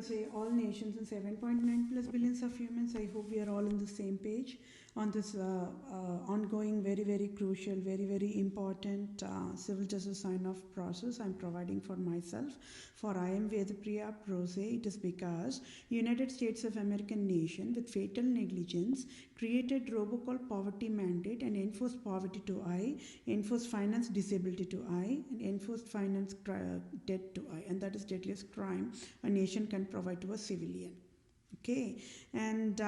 say all nations and 7.9 plus billions of humans. I hope we are all on the same page on this ongoing, very crucial, very important civil justice sign-off process I'm providing for myself. For I am Vethapriya, PROSE. It is because United States of American nation with fatal negligence created robocall poverty mandate and enforced poverty to I, enforced finance disability to I, and enforced finance debt to I, and that is deadliest crime a nation can provide to a civilian. Okay, and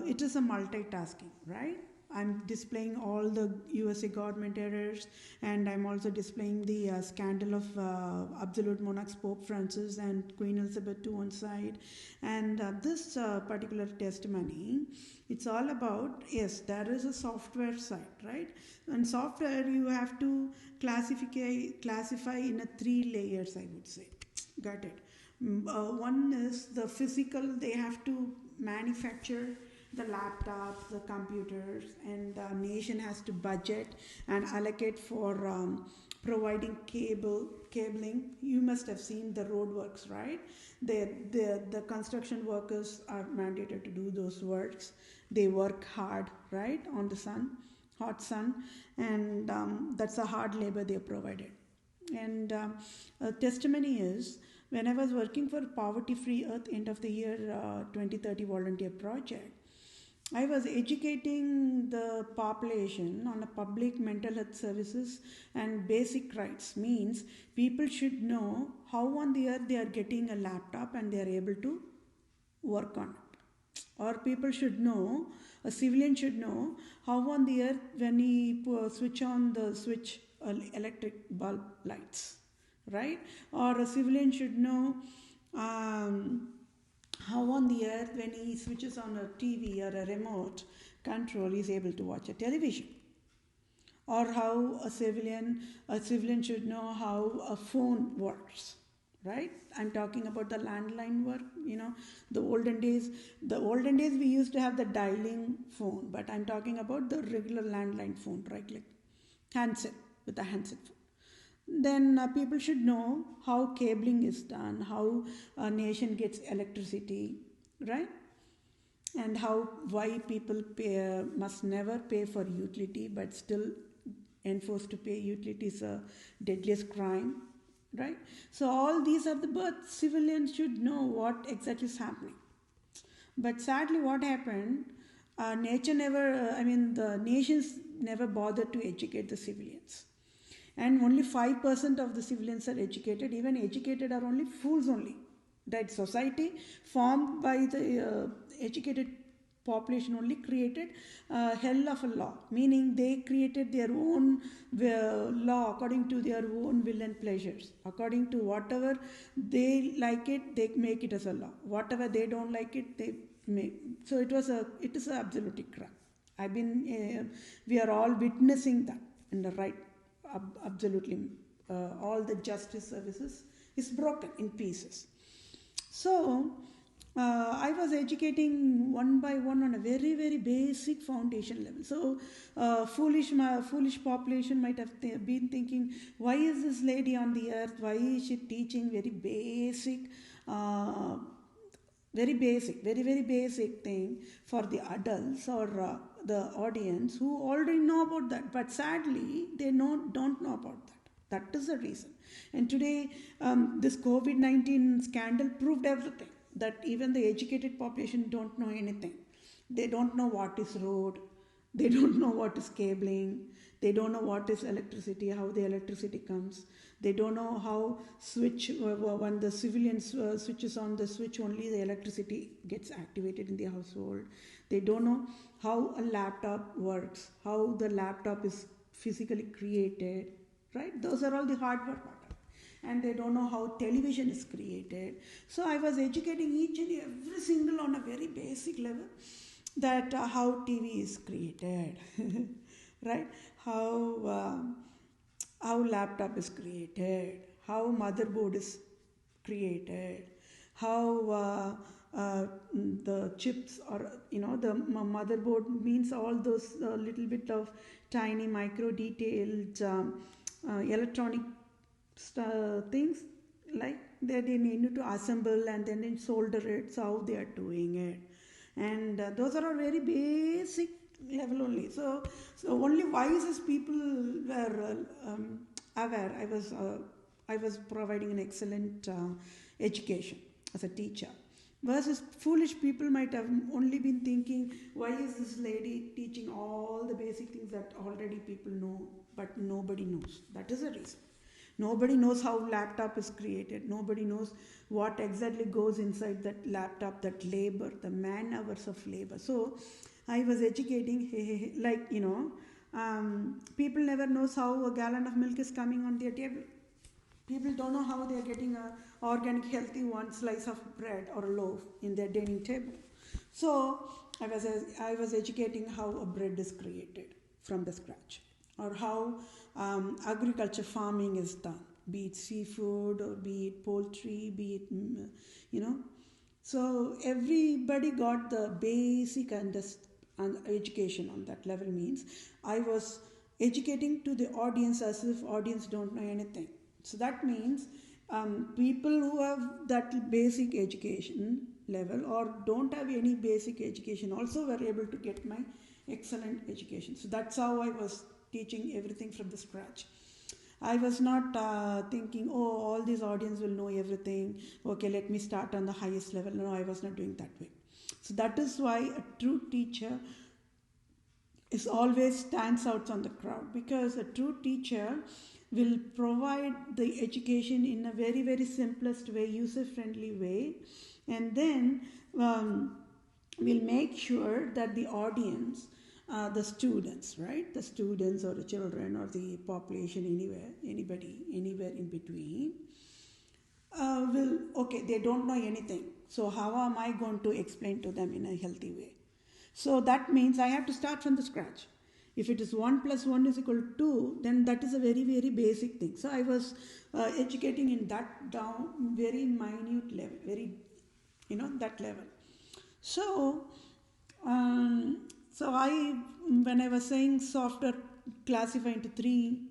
it is a multitasking, right? I'm displaying all the USA government errors, and I'm also displaying the scandal of absolute monarchs Pope Francis and Queen Elizabeth to one side. And this particular testimony, it's all about, yes, there is a software side, right? And software you have to classify in a 3 layers, I would say. Got it. One is the physical, they have to manufacture the laptops, the computers, and the nation has to budget and allocate for providing cabling. You must have seen the road works, right? The construction workers are mandated to do those works. They work hard, right, on the sun, hot sun, and that's a hard labor they are provided. And a testimony is, when I was working for Poverty Free Earth end of the year 2030 volunteer project, I was educating the population on a public mental health services and basic rights. Means people should know how on the earth they are getting a laptop and they are able to work on it. Or people should know, a civilian should know how on the earth when he switch on the switch electric bulb lights, right? Or a civilian should know how on the earth when he switches on a TV or a remote control he is able to watch a television. Or how a civilian should know how a phone works, right? I'm talking about the landline work, the olden days we used to have the dialing phone, but I'm talking about the regular landline phone, right? Like handset, with a handset phone. Then people should know how cabling is done, how a nation gets electricity, right? And why people must never pay for utility but still enforced to pay utility is a deadliest crime, right? So all these are but civilians should know what exactly is happening. But sadly what happened, the nations never bothered to educate the civilians. And only 5% of the civilians are educated. Even educated are only fools only. That society formed by the educated population only created a hell of a law. Meaning they created their own law according to their own will and pleasures. According to whatever they like it, they make it as a law. Whatever they don't like it, they make. So it is an absolute crime. We are all witnessing that in the right. Absolutely, all the justice services is broken in pieces. So I was educating one by one on a very basic foundation level. So foolish population might have been thinking, why is this lady on the earth? Why is she teaching very basic very basic thing for the adults or the audience who already know about that, but sadly they don't know about that. That is the reason. And today this COVID-19 scandal proved everything, that even the educated population don't know anything. They don't know what is road, they don't know what is cabling, they don't know what is electricity, how the electricity comes. They don't know how when the civilian switches on the switch, only the electricity gets activated in the household. They don't know how a laptop works, how the laptop is physically created, right? Those are all the hardware part. And they don't know how television is created. So I was educating each and every single on a very basic level that how TV is created, right? How laptop is created, how motherboard is created, how the chips or the motherboard means all those little bit of tiny micro detailed electronic things like they need to assemble and then solder it. So how they are doing it, and those are all very basic level only. So only wisest people were aware. I was providing an excellent education as a teacher. Versus foolish people might have only been thinking, why is this lady teaching all the basic things that already people know, but nobody knows. That is the reason. Nobody knows how laptop is created. Nobody knows what exactly goes inside that laptop, that labor, the man hours of labor. So I was educating, like, people never knows how a gallon of milk is coming on their table. People don't know how they are getting a organic, healthy one slice of bread or a loaf in their dining table. So I was educating how a bread is created from the scratch, or how agriculture farming is done, be it seafood or be it poultry, be it, So everybody got the basic education on that level. Means I was educating to the audience as if audience don't know anything. So that means people who have that basic education level or don't have any basic education also were able to get my excellent education. So that's how I was teaching everything from the scratch. I was not thinking, all these audience will know everything. Okay, let me start on the highest level. No, I was not doing that way. So that is why a true teacher is always stands out on the crowd, because a true teacher will provide the education in a very, very simplest way, user-friendly way, and then we'll make sure that the audience, the students, right? The students or the children or the population anybody, anywhere in between, they don't know anything. So how am I going to explain to them in a healthy way? So that means I have to start from the scratch. If it is 1 + 1 = 2, then that is a very, very basic thing. So I was educating in that down very minute level, that level. So, when I was saying software classified into 3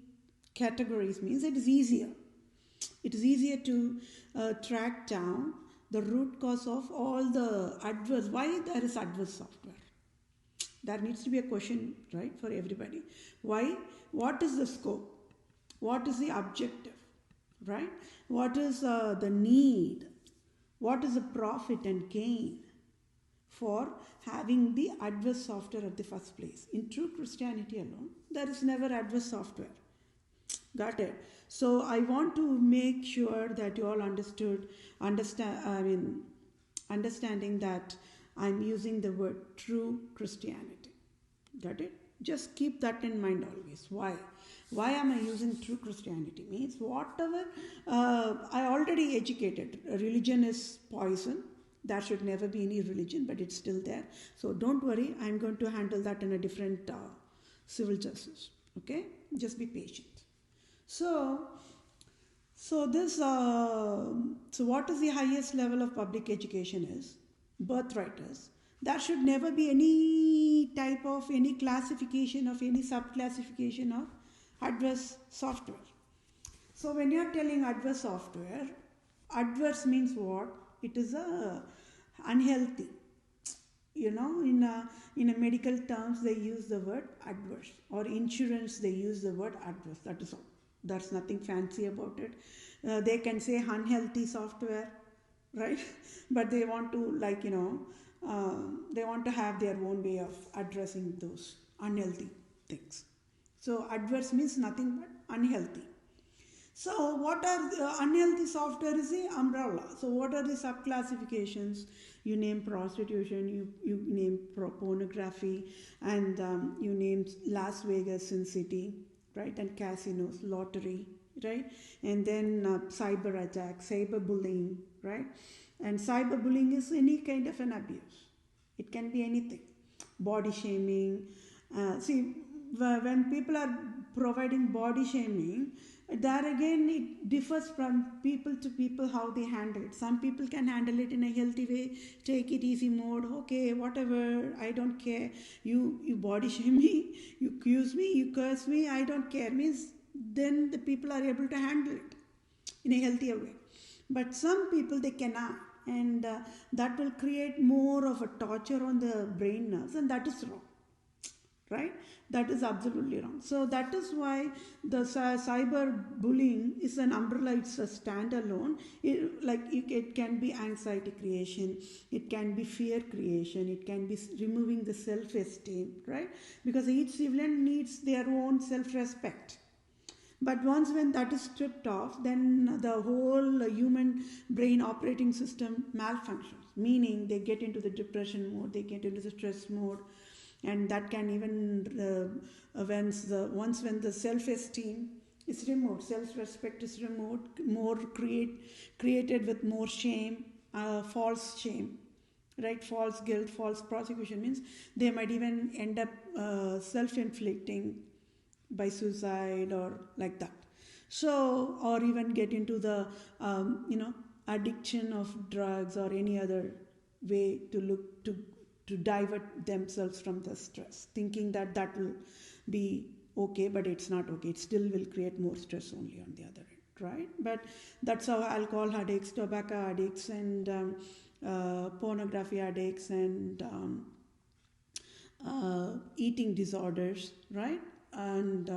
categories, means it is easier. It is easier to track down the root cause of all the adverse. Why there is adverse software? There needs to be a question, right, for everybody. Why? What is the scope? What is the objective, right? What is the need? What is the profit and gain for having the adverse software at the first place? In true Christianity alone, there is never adverse software. Got it? So I want to make sure that you all understanding that I'm using the word true Christianity. Got it? Just keep that in mind always. Why? Why am I using true Christianity? Means whatever I already educated. Religion is poison. There should never be any religion, but it's still there. So don't worry. I'm going to handle that in a different civil justice. Okay? Just be patient. So what is the highest level of public education is? Birthright is. There should never be any type of any classification of any subclassification of adverse software. So when you are telling adverse software, adverse means what? It is unhealthy. In a medical terms they use the word adverse, or insurance they use the word adverse. That is all. There's nothing fancy about it. They can say unhealthy software, right? But they want to they want to have their own way of addressing those unhealthy things. So adverse means nothing but unhealthy. So what are the unhealthy software is the umbrella. So what are the subclassifications? You name prostitution, you name pornography, and you name Las Vegas, Sin City, right? And casinos, lottery, right? And then cyber attack, cyberbullying, right? And cyberbullying is any kind of an abuse. It can be anything. Body shaming. When people are providing body shaming, there again it differs from people to people how they handle it. Some people can handle it in a healthy way, take it easy mode, okay, whatever, I don't care. You body shame me, you accuse me, you curse me, I don't care. Means then the people are able to handle it in a healthier way. But some people, they cannot, and that will create more of a torture on the brain nerves, and that is wrong, right? That is absolutely wrong. So that is why the cyber bullying is an umbrella. It's a standalone. It can be anxiety creation, it can be fear creation, it can be removing the self-esteem, right? Because each civilian needs their own self-respect. But once when that is stripped off, then the whole human brain operating system malfunctions, meaning they get into the depression mode, they get into the stress mode, and that can even once when the self-esteem is removed, self-respect is removed, more created with more shame, false shame, right? False guilt, false prosecution, means they might even end up self-inflicting by suicide or like that. So, or even get into the addiction of drugs or any other way to divert themselves from the stress, thinking that will be okay, but it's not okay. It still will create more stress only on the other end, right? But that's how alcohol addicts, tobacco addicts, and pornography addicts, and eating disorders, right? And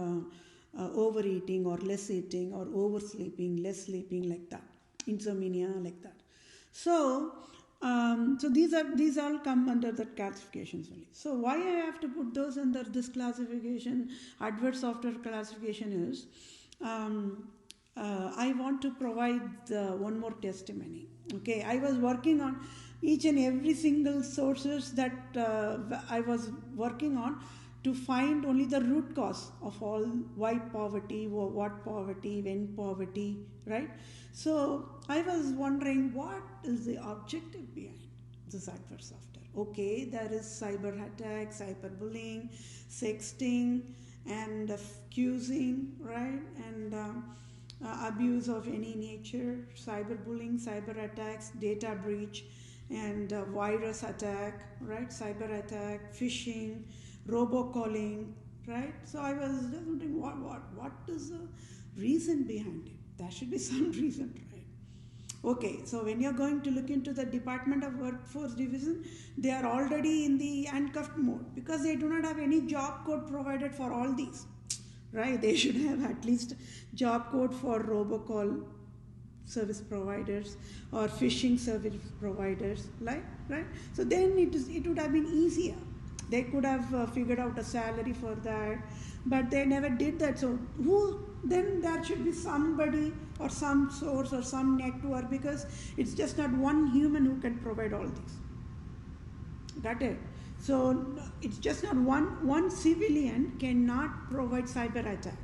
overeating or less eating, or oversleeping, less sleeping, like that, insomnia, like that. So these all come under that classifications only. So why I have to put those under this classification, adverse software classification, is I want to provide one more testimony. Okay, I was working on each and every single sources that I was working on to find only the root cause of all, why poverty, what poverty, when poverty, right? So I was wondering, what is the objective behind this adverse software? Okay, there is cyber attacks, cyberbullying, sexting, and accusing, right? And abuse of any nature, cyberbullying, cyber attacks, data breach, and virus attack, right? Cyber attack, phishing, robocalling, right? So I was just wondering, what is the reason behind it? There should be some reason, right? Okay, so when you're going to look into the Department of Workforce Division, they are already in the handcuffed mode because they do not have any job code provided for all these, right? They should have at least job code for robocall service providers or phishing service providers, right? So then it would have been easier. They could have figured out a salary for that, but they never did that. So then there should be somebody or some source or some network, because it's just not one human who can provide all these. Got it? So it's just not one civilian cannot provide cyber attack.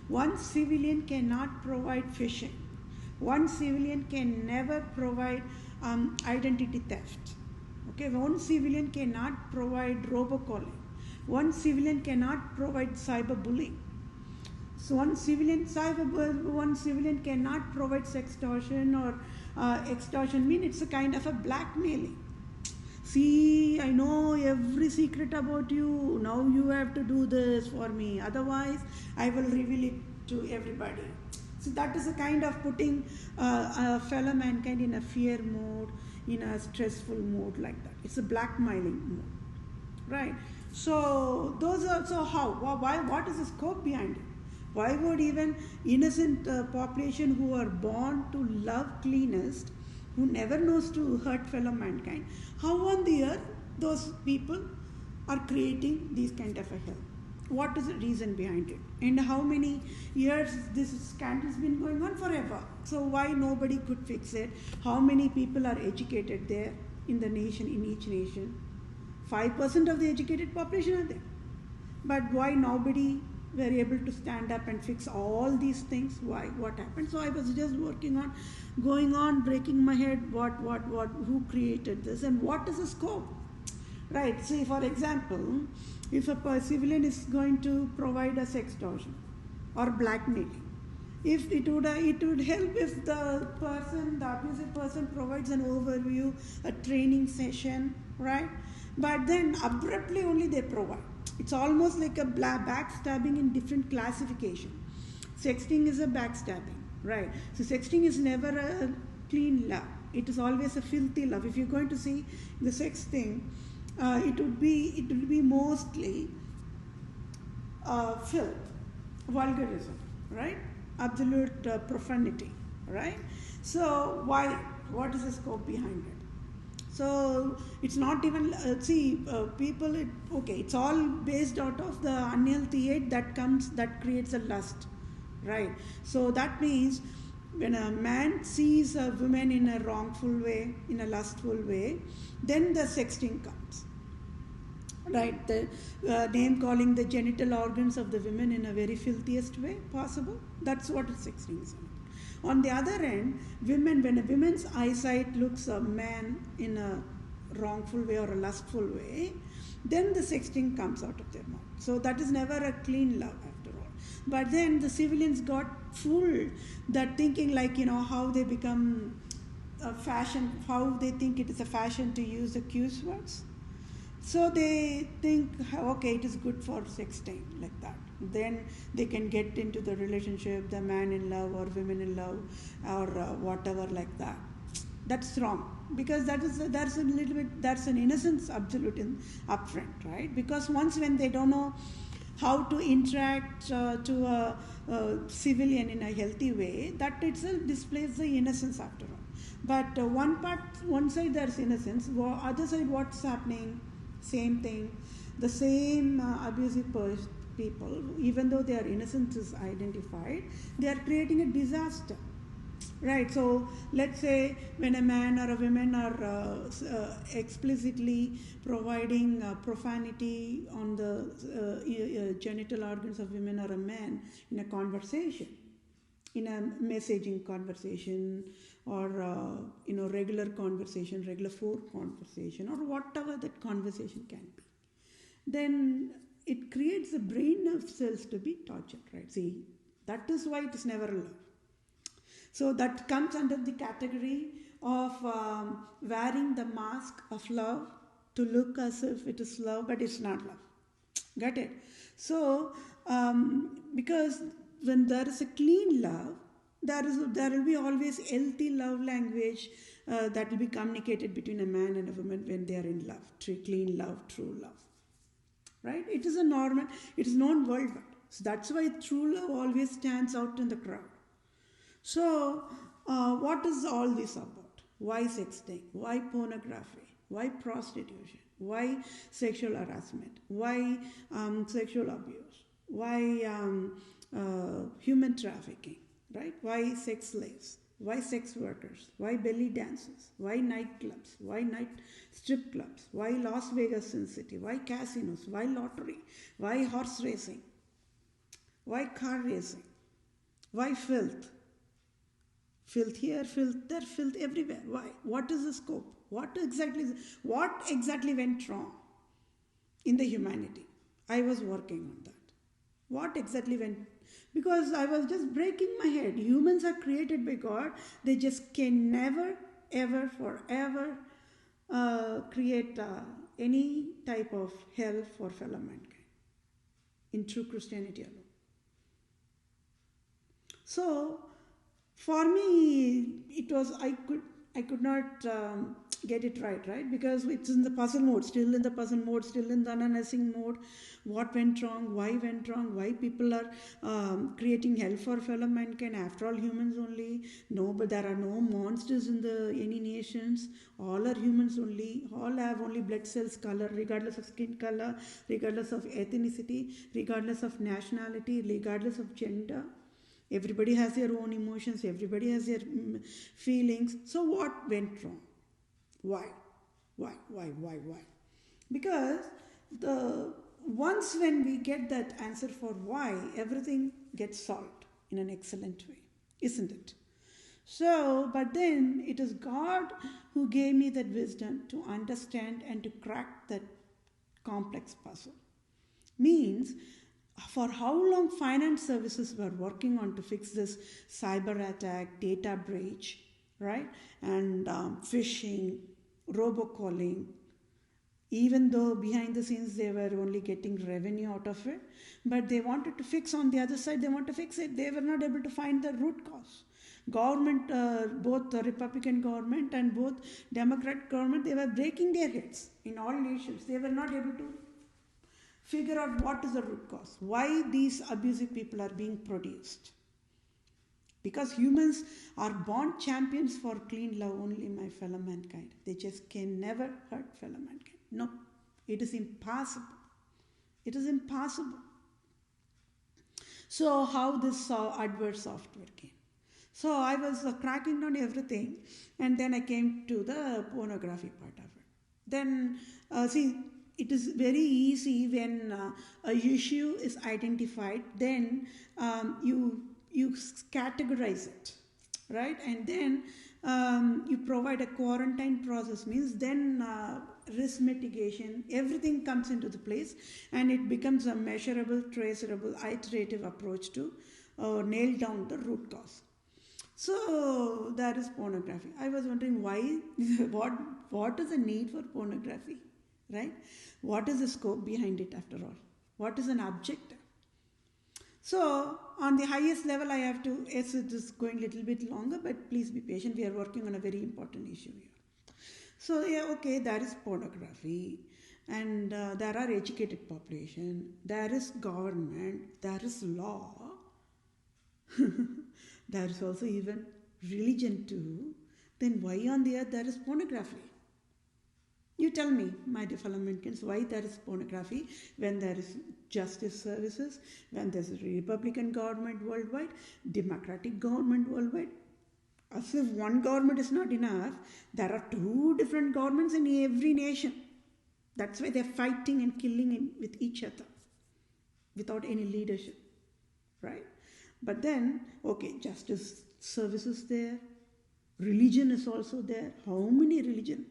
One civilian cannot provide phishing. One civilian can never provide identity theft. Okay, one civilian cannot provide robocalling. One civilian cannot provide cyberbullying. So one civilian cannot provide sextortion or extortion. Mean it's a kind of a blackmailing. See, I know every secret about you. Now you have to do this for me. Otherwise, I will reveal it to everybody. So that is a kind of putting a fellow mankind in a fear mode, in a stressful mode, like that. It's a blackmailing mode, right? So those are, so how? Why? What is the scope behind it? Why would even innocent population who are born to love cleanest, who never knows to hurt fellow mankind, how on the earth those people are creating these kind of a hell? What is the reason behind it? And how many years this scandal has been going on? Forever. So why nobody could fix it? How many people are educated there in the nation, in each nation? 5% of the educated population are there. But why nobody were able to stand up and fix all these things? Why? What happened? So I was just working on, going on, breaking my head, who created this and what is the scope? Right, say for example, if a civilian is going to provide a sextortion or blackmailing, if it would help if the abusive person provides an overview, a training session, right? But then abruptly only they provide. It's almost like a backstabbing in different classification. Sexting is a backstabbing, right? So sexting is never clean love. It is always a filthy love. If you're going to see the sex thing, it would be mostly filth, vulgarism, right? Absolute profanity, right? So why? What is the scope behind it? So it's not even people. It's all based out of the unhealthy hate that creates a lust, right? So that means when a man sees a woman in a wrongful way, in a lustful way, then the sexting comes, right? The name calling the genital organs of the women in a very filthiest way possible. That's what sexting is. On the other end, when a woman's eyesight looks a man in a wrongful way or a lustful way, then the sexting comes out of their mouth. So that is never a clean love after all. But then the civilians got fooled, that thinking how they become a fashion, how they think it is a fashion to use the Q's words. So they think, okay, it is good for sexting, like that. Then they can get into the relationship, the man in love or women in love or whatever, like that. That's wrong, because that's an innocence absolute upfront, right? Because when they don't know how to interact to a civilian in a healthy way, that itself displays the innocence after all. But one side there's innocence, other side what's happening? Same thing. The same abusive people, even though their innocence is identified, they are creating a disaster, right? So let's say when a man or a woman are explicitly providing profanity on the genital organs of women or a man in a conversation, in a messaging conversation, or regular conversation, regular phone conversation, or whatever that conversation can be, then it creates the brain nerve cells to be tortured, right? See, that is why it is never love. So that comes under the category of wearing the mask of love to look as if it is love, but it's not love. Got it? So because when there is a clean love, there will be always healthy love language that will be communicated between a man and a woman when they are in love, clean love, true love, right? It is known worldwide. So that's why true love always stands out in the crowd. So what is all this about? Why sexting? Why pornography? Why prostitution? Why sexual harassment? Why sexual abuse? Why human trafficking? Right? Why sex slaves? Why sex workers? Why belly dances? Why nightclubs? Why night strip clubs? Why Las Vegas Sin City? Why casinos? Why lottery? Why horse racing? Why car racing? Why filth? Filth here, filth there, filth everywhere. Why? What is the scope? What exactly went wrong in the humanity? I was working on that. What exactly went? Because I was just breaking my head. Humans are created by God. They just can never, ever, forever create any type of hell for fellow mankind in true Christianity alone. So, for me, it was I could not get it right? Because it's in the puzzle mode, still in the puzzle mode, still in the analyzing mode. What went wrong? Why people are creating hell for fellow mankind? After all, humans only. No, but there are no monsters in any nations. All are humans only. All have only blood cells color, regardless of skin color, regardless of ethnicity, regardless of nationality, regardless of gender. Everybody has their own emotions. Everybody has their feelings. So what went wrong? Why? Because once when we get that answer for why, everything gets solved in an excellent way, isn't it? So, but then it is God who gave me that wisdom to understand and to crack that complex puzzle. Means, for how long finance services were working on to fix this cyber attack, data breach, right? And phishing, robocalling, even though behind the scenes they were only getting revenue out of it, but they wanted to fix on the other side, they want to fix it. They were not able to find the root cause. Government, both the Republican government and both Democrat government, they were breaking their heads in all nations. They were not able to figure out what is the root cause, why these abusive people are being produced. Because humans are born champions for clean love only, my fellow mankind. They just can never hurt fellow mankind. No, it is impossible. It is impossible. So how this adverse software came? So I was cracking down everything, and then I came to the pornography part of it. Then, see, it is very easy when a issue is identified, then you categorize it, right? And then you provide a quarantine process, means then risk mitigation, everything comes into the place, and it becomes a measurable, traceable, iterative approach to nail down the root cause. So that is pornography. I was wondering why, what is the need for pornography, right? What is the scope behind it after all? What is an objective? So on the highest level, I have to, yes, it is going a little bit longer, but please be patient. We are working on a very important issue here. So yeah, okay, there is pornography, and there are educated population, there is government, there is law, there is also even religion too. Then why on the earth there is pornography? You tell me, my dear fellow Americans, why there is pornography when there is justice services, when there is a Republican government worldwide, Democratic government worldwide. As if one government is not enough, there are two different governments in every nation. That's why they're fighting and killing with each other without any leadership, right? But then, okay, justice services there, religion is also there. How many religion?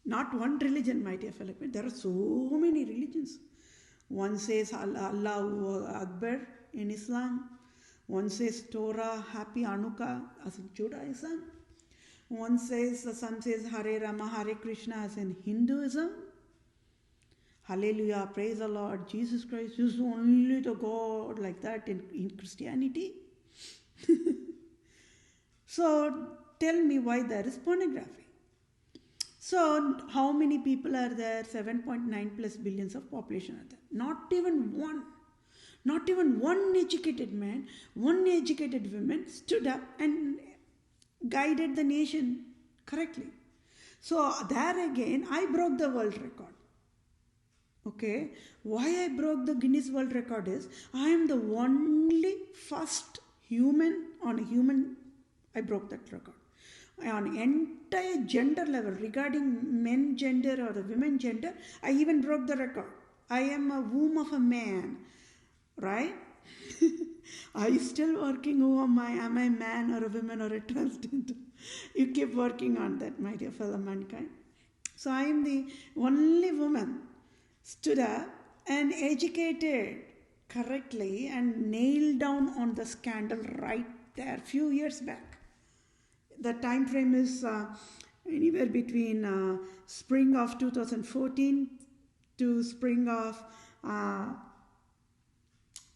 Not one religion, my dear fellow. There are so many religions. One says Allahu Akbar in Islam. One says Torah, Happy Hanukkah as in Judaism. One says, some says Hare Rama, Hare Krishna as in Hinduism. Hallelujah, praise the Lord, Jesus Christ is only the God, like that in Christianity. So tell me why there is pornography. So how many people are there? 7.9 plus billions of population are there. Not even one educated man, one educated woman stood up and guided the nation correctly. So there again, I broke the world record. Okay, why I broke the Guinness World Record is, I am the only first human, I broke that record. On entire gender level, regarding men gender or the women gender, I even broke the record. I am a womb of a man, right? Are you still working? Who am I? Am I a man or a woman or a transgender? You keep working on that, my dear fellow mankind. So I am the only woman stood up and educated correctly and nailed down on the scandal right there few years back. The time frame is anywhere between spring of 2014 to spring of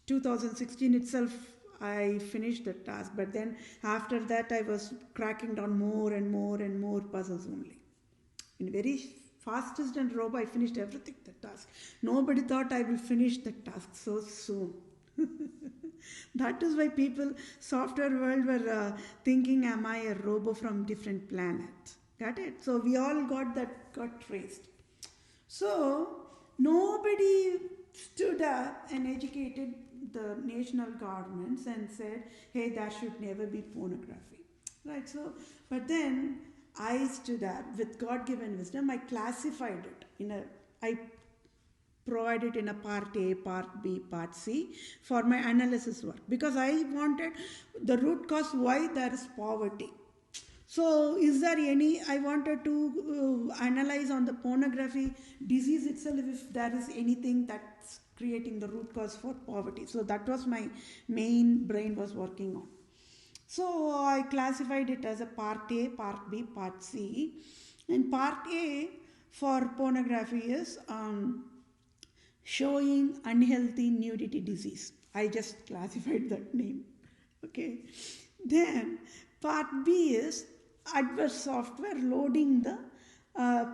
2016 itself. I finished the task, but then after that I was cracking down more and more puzzles only. In very fastest and robo, I finished everything, the task. Nobody thought I will finish the task so soon. That is why people, software world, were thinking, am I a robo from different planet? Got it? So we all got traced. So nobody stood up and educated the national governments and said, hey, there should never be pornography. Right? So, but then I stood up with God-given wisdom. I classified it I provided in a part A, part B, part C for my analysis work, because I wanted the root cause why there is poverty. So is there I wanted to analyze on the pornography disease itself, if there is anything that's creating the root cause for poverty. So that was my main brain was working on. So I classified it as a part A, part B, part C. And part A for pornography is showing unhealthy nudity disease. I just classified that name. Okay. Then part B is adverse software loading the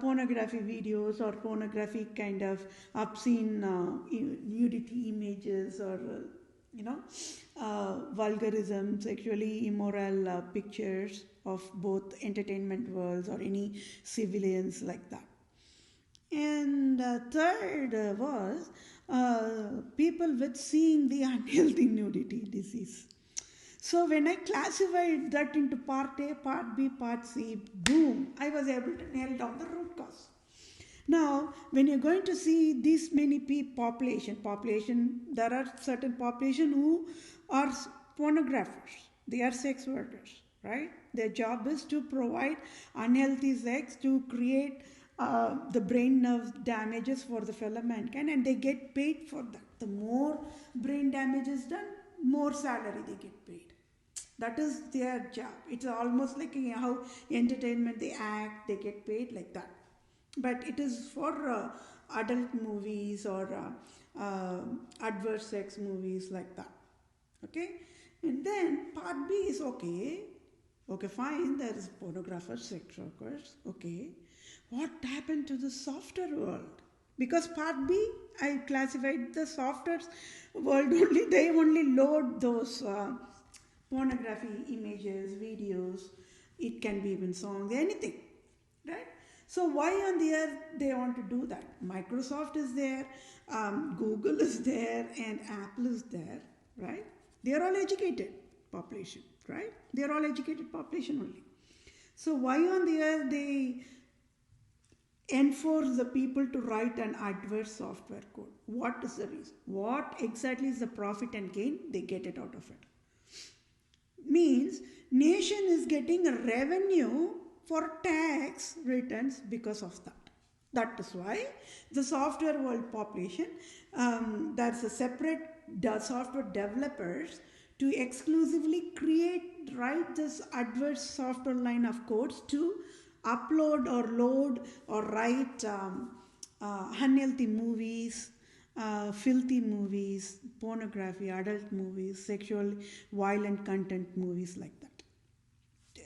pornography videos or pornography kind of obscene nudity images or vulgarism, sexually immoral pictures of both entertainment worlds or any civilians like that. And third was people with seeing the unhealthy nudity disease. So when I classified that into part A, part B, part C, boom, I was able to nail down the root cause. Now, when you're going to see this many population, there are certain population who are pornographers. They are sex workers, right? Their job is to provide unhealthy sex to create the brain nerve damages for the fellow mankind, and they get paid for that. The more brain damage is done, more salary they get paid. That is their job. It's almost like how entertainment, they act, they get paid like that. But it is for adult movies or adverse sex movies like that. Okay? And then part B is okay. Okay, fine, there is pornographers, sex workers. Okay. What happened to the software world? Because part B, I classified the software world only. They only load those pornography images, videos. It can be even songs, anything, right? So why on the earth they want to do that? Microsoft is there, Google is there, and Apple is there, right? They are all educated population, right? They are all educated population only. So why on the earth they enforce the people to write an adverse software code? What is the reason? What exactly is the profit and gain? They get it out of it. Means nation is getting a revenue for tax returns because of that. That is why the software world population, there's a separate software developers to exclusively write this adverse software line of codes to upload or load or write unhealthy movies, filthy movies, pornography, adult movies, sexual violent content movies like that.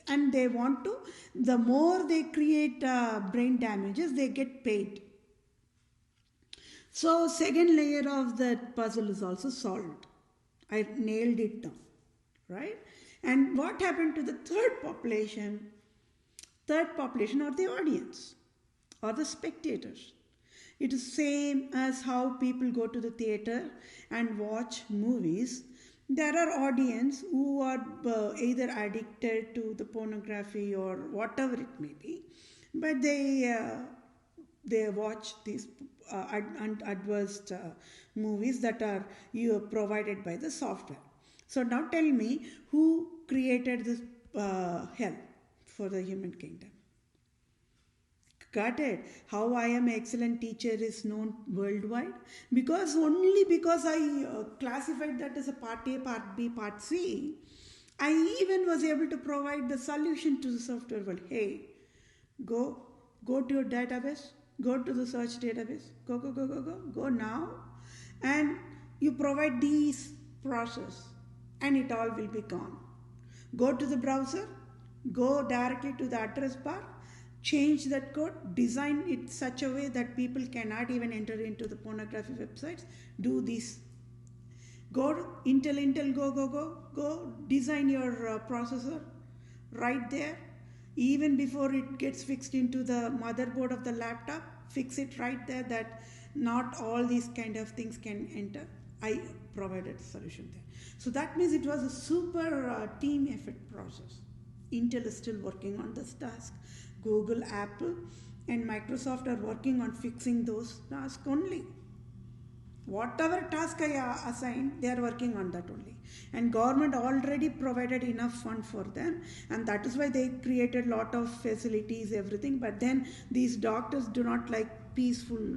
And they want to, the more they create brain damages, they get paid. So second layer of that puzzle is also solved. I nailed it down, right? And what happened to the third population? Third population or the audience or the spectators. It is same as how people go to the theater and watch movies. There are audience who are either addicted to the pornography or whatever it may be, but they watch these adverse movies that are provided by the software. So now tell me, who created this hell for the human kingdom? Got it? How I am an excellent teacher is known worldwide? Only because I classified that as a part A, part B, part C, I even was able to provide the solution to the software world. Hey, go to your database, go to the search database, go now, and you provide these process, and it all will be gone. Go to the browser, go directly to the address bar, change that code, design it such a way that people cannot even enter into the pornography websites. Do this. Go Intel, go design your processor right there. Even before it gets fixed into the motherboard of the laptop, fix it right there that not all these kind of things can enter. I provided a solution there. So that means it was a super team effort process. Intel is still working on this task. Google, Apple, and Microsoft are working on fixing those tasks only. Whatever task I assigned, they are working on that only. And government already provided enough fund for them, and that is why they created lot of facilities, everything. But then these doctors do not like people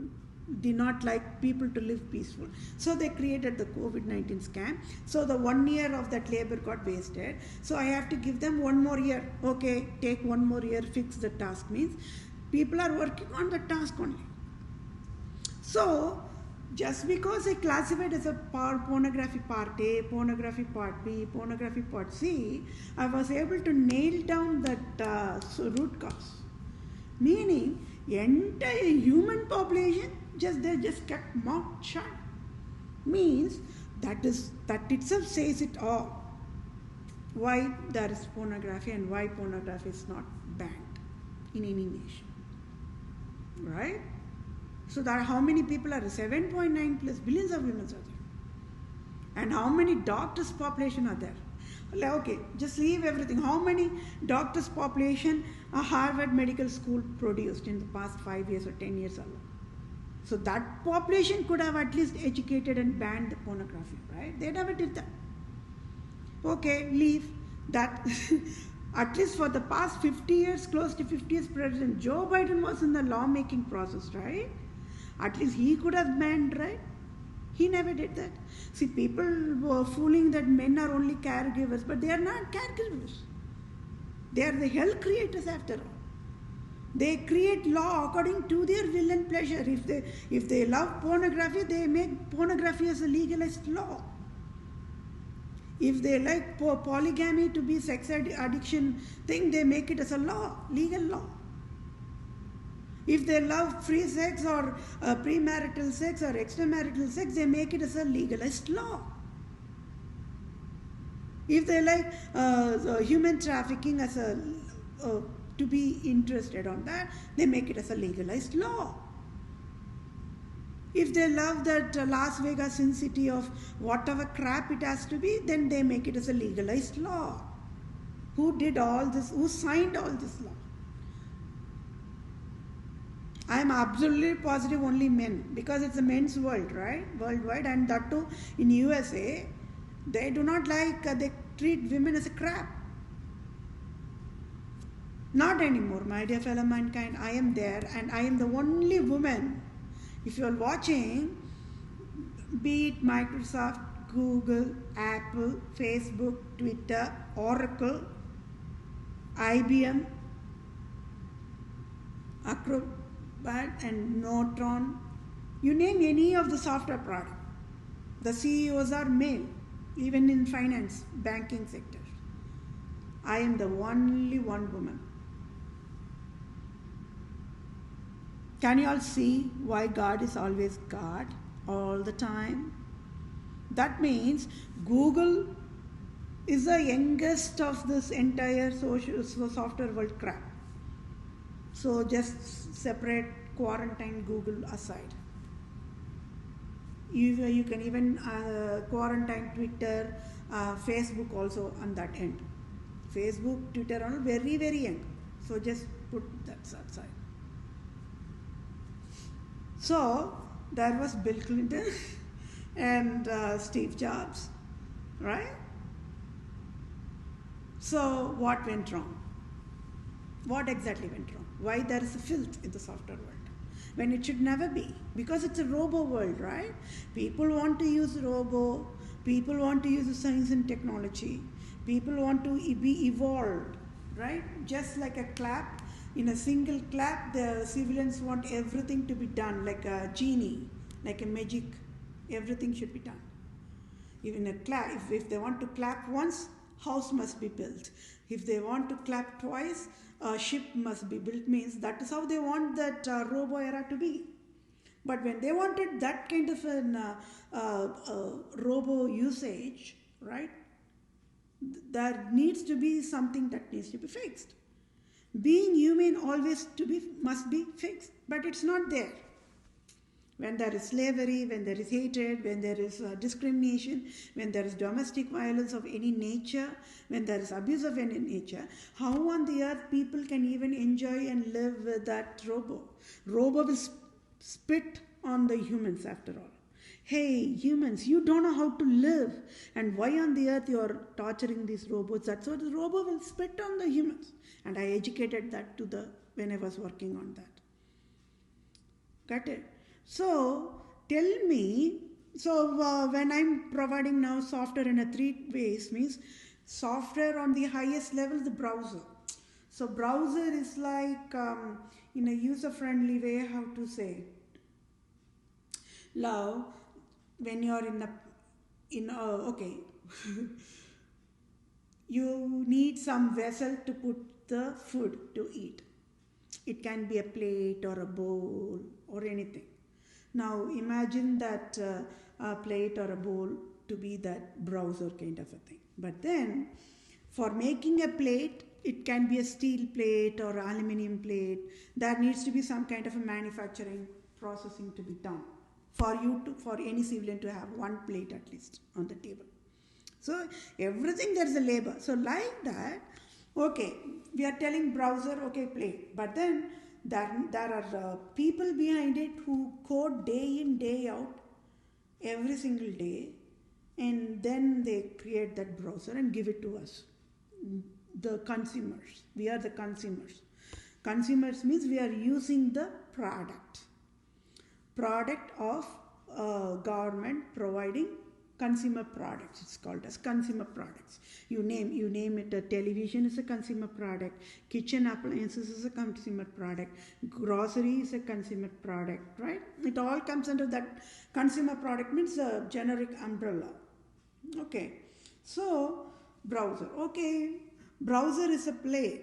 to live peaceful. So they created the COVID-19 scam. So the 1 year of that labor got wasted. So I have to give them 1 more year. Okay, take 1 more year, fix the task. Means people are working on the task only. So Just because I classified as a pornography part A, pornography part B, pornography part C, I was able to nail down that root cause. Meaning, entire human population they just kept mouth shut. Means that itself says it all. Why there is pornography and why pornography is not banned in any nation. Right? So that how many people are 7.9 plus billions of women are there. And how many doctors population are there? Okay, just leave everything. How many doctors population a Harvard Medical School produced in the past 5 years or 10 years alone? So that population could have at least educated and banned the pornography, right? They never did that. Okay, leave that. At least for the past 50 years, close to 50 years, President Joe Biden was in the lawmaking process, right? At least he could have banned, right? He never did that. See, people were fooling that men are only caregivers, but they are not caregivers. They are the hell creators after all. They create law according to their will and pleasure. If they love pornography, they make pornography as a legalized law. If they like polygamy to be sex addiction thing, they make it as a law, legal law. If they love free sex or premarital sex or extramarital sex, they make it as a legalized law. If they like human trafficking as a to be interested on that, they make it as a legalized law. If they love that Las Vegas Sin City of whatever crap it has to be, then they make it as a legalized law. Who did all this? Who signed all this law? I am absolutely positive only men, because it's a men's world, right? Worldwide, and that too in USA, they do not like, they treat women as a crap. Not anymore, my dear fellow mankind. I am there, and I am the only woman. If you are watching, be it Microsoft, Google, Apple, Facebook, Twitter, Oracle, IBM, Acrobat and Norton, you name any of the software product, the CEOs are male, even in finance, banking sector. I am the only one woman. Can you all see why God is always God all the time? That means Google is the youngest of this entire software world crap. So just separate quarantine Google aside. You can even quarantine Twitter, Facebook also on that end. Facebook, Twitter are very, very young. So just put that aside. So there was Bill Clinton and Steve Jobs, right? So what went wrong? What exactly went wrong? Why there is a filth in the software world when it should never be? Because it's a robo world, right? People want to use robo, people want to use science and technology, people want to be evolved, right? Just like a clap, in a single clap, the civilians want everything to be done like a genie, like a magic, everything should be done. Even a clap, if they want to clap once, house must be built. If they want to clap twice, a ship must be built, means that is how they want that robo era to be. But when they wanted that kind of an robo usage, right, there needs to be something that needs to be fixed. Being human always must be fixed, but it's not there. When there is slavery, when there is hatred, when there is discrimination, when there is domestic violence of any nature, when there is abuse of any nature, how on the earth people can even enjoy and live with that robo? Robo will spit on the humans after all. Hey, humans, you don't know how to live, and why on the earth you are torturing these robots? That's what the robo will spit on the humans. And I educated that when I was working on that. Got it? So, tell me, when I'm providing now software in a 3 ways, means software on the highest level, the browser. So, browser is like, in a user-friendly way, how to say, Now, when you're okay, you need some vessel to put the food to eat. It can be a plate or a bowl or anything. Now imagine that a plate or a bowl to be that browser kind of a thing. But then for making a plate, it can be a steel plate or aluminum plate. There needs to be some kind of a manufacturing processing to be done for any civilian to have one plate at least on the table. So everything there is a labor. So like that, okay, we are telling browser, okay, plate. But then there are people behind it who code day in, day out, every single day, and then they create that browser and give it to us, the consumers. We are the consumers. Consumers means we are using the product of government providing consumer products. It's called as consumer products. You name it. A television is a consumer product. Kitchen appliances is a consumer product. Grocery is a consumer product, right? It all comes under that consumer product, means a generic umbrella. Okay. So browser. Okay. Browser is a play.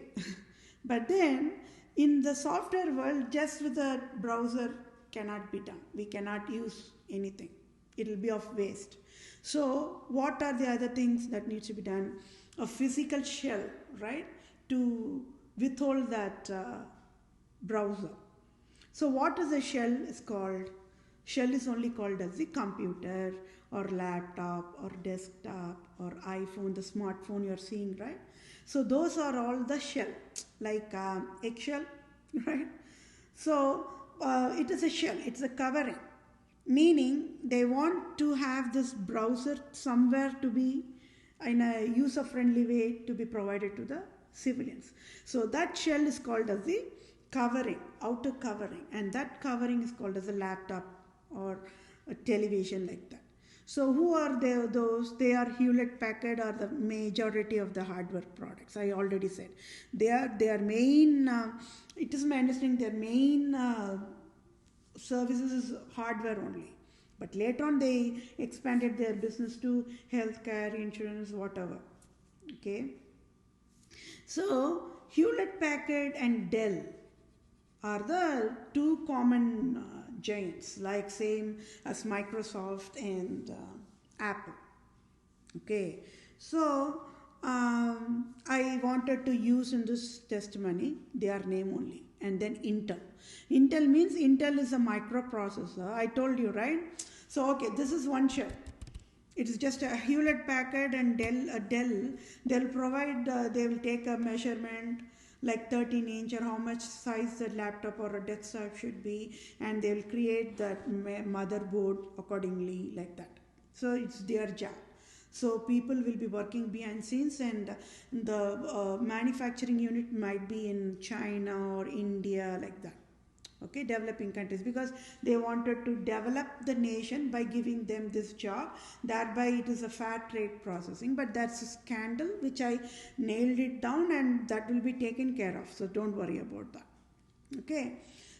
But then in the software world, just with a browser cannot be done. We cannot use anything. It will be of waste. So what are the other things that needs to be done? A physical shell, right, to withhold that browser. So what is a shell is called? Shell is only called as the computer or laptop or desktop or iPhone, the smartphone you're seeing, right? So those are all the shell, like eggshell, right? So it is a shell, it's a covering. Meaning they want to have this browser somewhere to be in a user-friendly way to be provided to the civilians. So that shell is called as the covering, outer covering, and that covering is called as a laptop or a television like that. So who are those? They are Hewlett-Packard or the majority of the hardware products. I already said their main. It is my understanding their main services is hardware only. But later on they expanded their business to healthcare, insurance, whatever. Okay. So Hewlett-Packard and Dell are the two common giants, like same as Microsoft and Apple. Okay. So I wanted to use in this testimony their name only, and then Intel. Intel means Intel is a microprocessor. I told you, right? So okay, this is one shell. It is just a Hewlett-Packard and Dell. They'll provide. They will take a measurement like 13-inch or how much size the laptop or a desktop should be, and they will create that motherboard accordingly, like that. So it's their job. So people will be working behind scenes, and the manufacturing unit might be in China or India, like that. Okay, developing countries, because they wanted to develop the nation by giving them this job. Thereby it is a fair trade processing, but that's a scandal which I nailed it down, and that will be taken care of. So don't worry about that. Okay.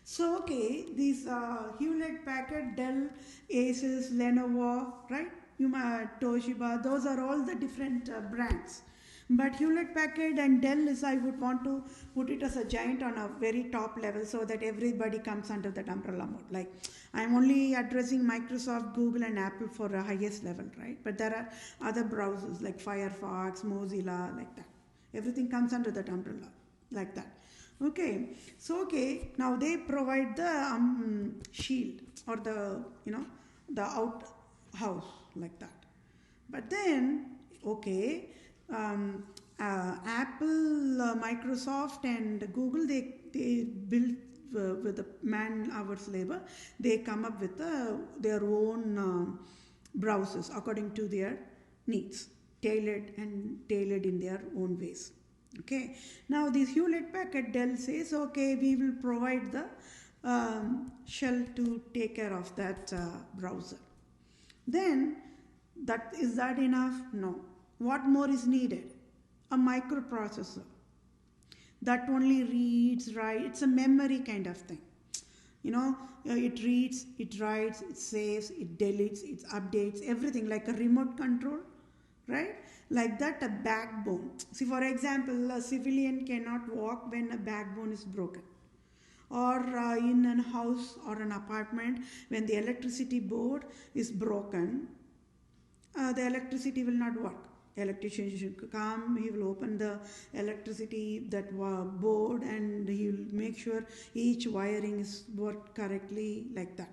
So okay, these Hewlett-Packard, Dell, Asus, Lenovo, right? Toshiba, those are all the different brands. But Hewlett-Packard and Dell is, I would want to put it as a giant on a very top level, so that everybody comes under that umbrella mode. Like, I'm only addressing Microsoft, Google and Apple for the highest level, right? But there are other browsers like Firefox, Mozilla, like that. Everything comes under that umbrella, like that. Okay, so okay, now they provide the shield or the, the outhouse, like that. But then, okay, Apple, Microsoft and Google, they build with the man hours labor, they come up with their own browsers according to their needs, tailored in their own ways. Okay, now this Hewlett-Packard Dell says, okay, we will provide the shell to take care of that browser. Then, is that enough? No. What more is needed? A microprocessor that only reads, writes. It's a memory kind of thing. It reads, it writes, it saves, it deletes, it updates, everything like a remote control, right? Like that, a backbone. See, for example, a civilian cannot walk when a backbone is broken. Or in a house or an apartment, when the electricity board is broken, the electricity will not work. Electrician should come, he will open the electricity board, and he will make sure each wiring is worked correctly, like that.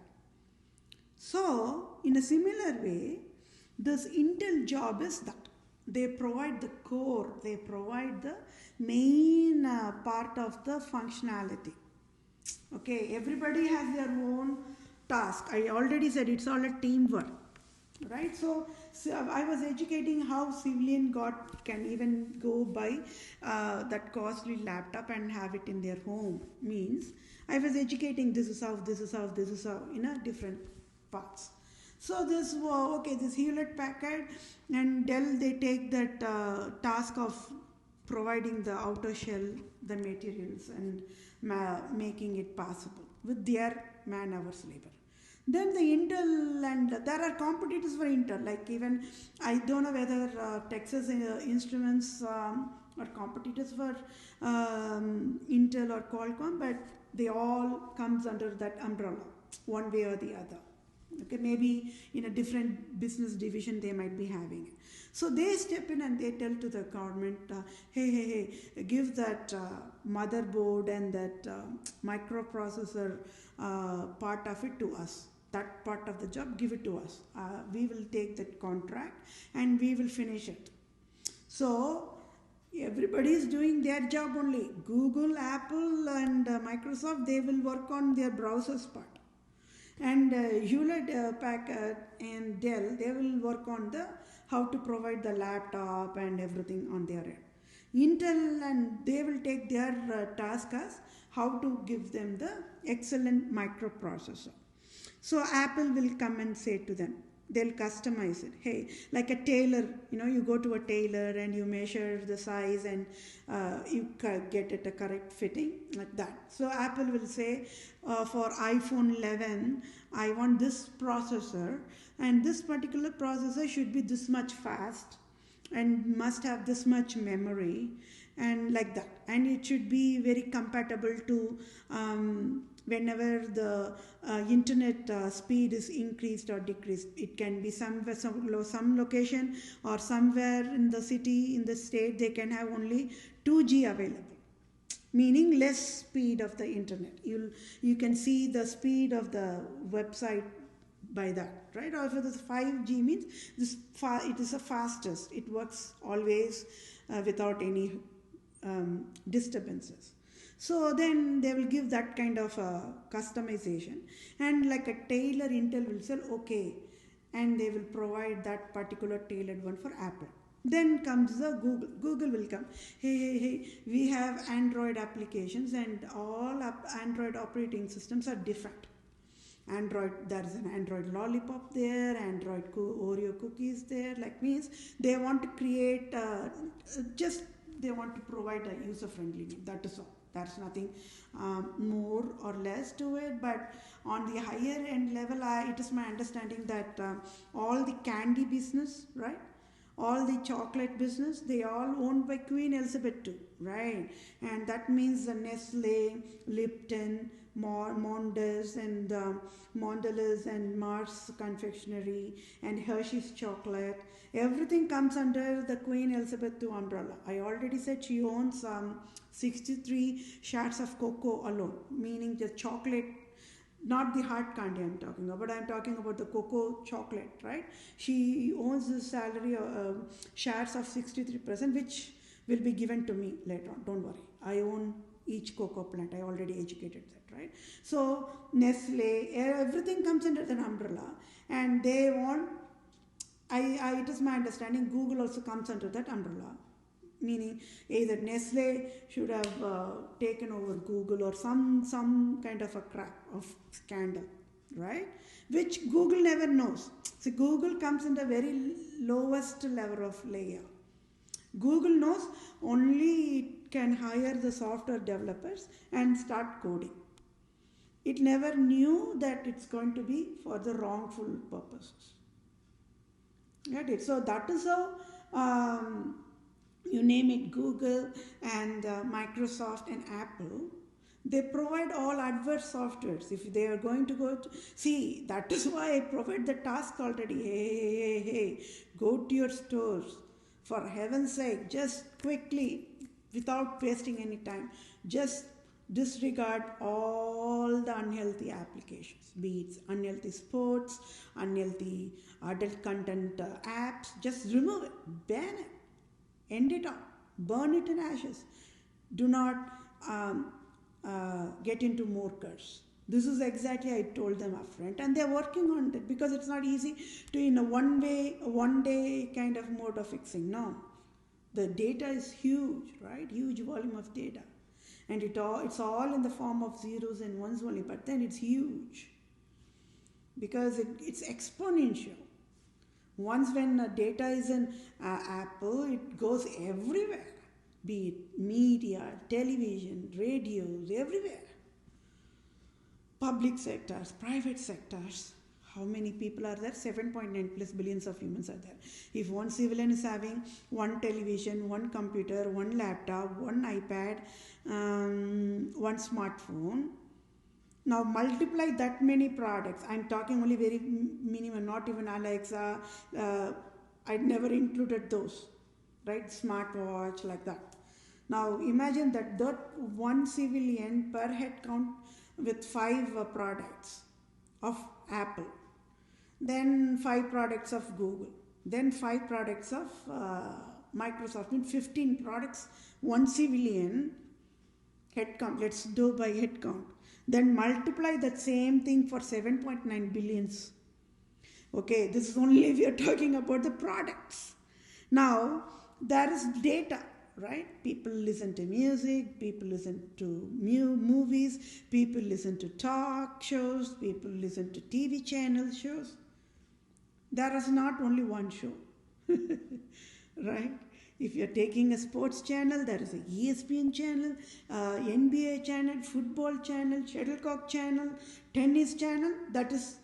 So in a similar way, this Intel job is that they provide the core, they provide the main part of the functionality. Okay, everybody has their own task. I already said it's all a teamwork. Right, so I was educating how civilian can even go buy that costly laptop and have it in their home. Means I was educating this is how, in a different parts. So this Hewlett Packard and Dell, they take that task of providing the outer shell, the materials, and making it possible with their man hours labor. Then the Intel, and there are competitors for Intel, like even I don't know whether Texas Instruments are competitors for Intel or Qualcomm, but they all comes under that umbrella, one way or the other. Okay, maybe in a different business division they might be having it. So they step in and they tell to the government, hey, give that motherboard and that microprocessor part of it to us. That part of the job, give it to us. We will take that contract and we will finish it. So everybody is doing their job only. Google, Apple, and Microsoft, they will work on their browsers part. And Hewlett Packard and Dell, they will work on the how to provide the laptop and everything on their end. Intel, and they will take their task as how to give them the excellent microprocessor. So Apple will come and say to them, they'll customize it. Hey, like a tailor, you go to a tailor and you measure the size and you get it a correct fitting, like that. So Apple will say, for iPhone 11, I want this processor, and this particular processor should be this much fast and must have this much memory, and like that. And it should be very compatible to whenever the internet speed is increased or decreased. It can be somewhere, some location, or somewhere in the city, in the state, they can have only 2G available, meaning less speed of the internet. You can see the speed of the website by that, right? Or if it is 5G, means it is the fastest. It works always without any disturbances. So then they will give that kind of customization, and like a tailor, Intel will say okay, and they will provide that particular tailored one for Apple. Then comes the Google. Google will come, hey, we have Android applications, and all Android operating systems are different. Android, there's an Android lollipop there, Android Oreo cookies there, like means they want to create they want to provide a user-friendly name, that is all. That's nothing more or less to it. But on the higher end level, it is my understanding that all the candy business, right, all the chocolate business, they all owned by Queen Elizabeth II, right? And that means the Nestle, Lipton, Mondelez, and Mondelez, and Mars Confectionery, and Hershey's Chocolate, everything comes under the Queen Elizabeth II umbrella. I already said she owns 63 shares of cocoa alone, meaning the chocolate, not the hard candy I'm talking about, but I'm talking about the cocoa chocolate, right? She owns the salary shares of 63%, which will be given to me later on. Don't worry, I own each cocoa plant. I already educated that, right? So Nestle, everything comes under that umbrella, and they want, it is my understanding, Google also comes under that umbrella, meaning either Nestle should have taken over Google, or some kind of a crap of scandal, right? Which Google never knows. So Google comes in the very lowest level of layer. Google knows only it can hire the software developers and start coding. It never knew that it's going to be for the wrongful purposes. Get it? So that is how you name it, Google and Microsoft and Apple, they provide all adverse softwares. If they are going to go to, see, that is why I provide the task already. Hey, go to your stores. For heaven's sake, just quickly, without wasting any time, just disregard all the unhealthy applications, be it unhealthy sports, unhealthy adult content apps. Just remove it, ban it, end it up, burn it in ashes. Do not get into more curse. This is exactly I told them upfront, and they're working on it, because it's not easy to in a one day kind of mode of fixing. No, the data is huge, right? Huge volume of data, and it's all in the form of zeros and ones only. But then it's huge because it's exponential. Once when data is in Apple, it goes everywhere, be it media, television, radios, everywhere. Public sectors, private sectors. How many people are there? 7.9 plus billions of humans are there. If one civilian is having one television, one computer, one laptop, one iPad, one smartphone, now multiply that many products. I'm talking only very minimum, not even Alexa. I never included those, right? Smartwatch, like that. Now imagine that one civilian per head count with 5 products of Apple, then 5 products of Google, then 5 products of Microsoft, means 15 products, one civilian head count. Let's do by head count. Then multiply that same thing for 7.9 billions. Okay, this is only we are talking about the products. Now, there is data, right? People listen to music, people listen to movies, people listen to talk shows, people listen to TV channel shows. There is not only one show, right? If you're taking a sports channel, there is a ESPN channel, NBA channel, football channel, shuttlecock channel, tennis channel, that is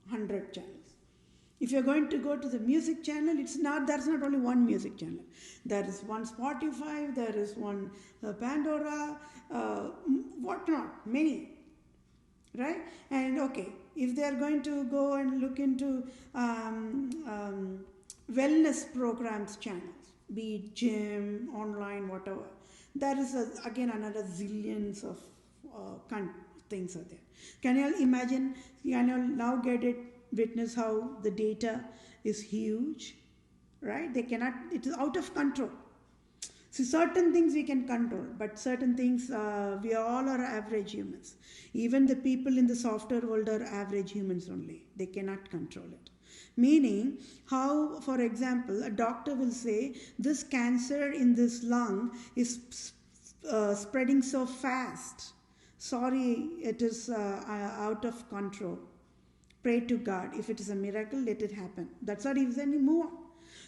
100 channels. If you're going to go to the music channel, there's not only one music channel. There is one Spotify, there is one Pandora, whatnot, many, right? And okay, if they are going to go and look into wellness programs channels, be it gym, online, whatever, there is again another zillions of things are there. Can you imagine? Can you now get it? Witness how the data is huge, right? They cannot, it is out of control. See, certain things we can control, but certain things, we all are average humans. Even the people in the software world are average humans only. They cannot control it. Meaning, how, for example, a doctor will say, this cancer in this lung is spreading so fast. Sorry, it is out of control. Pray to God. If it is a miracle, let it happen. That's what he said, move on.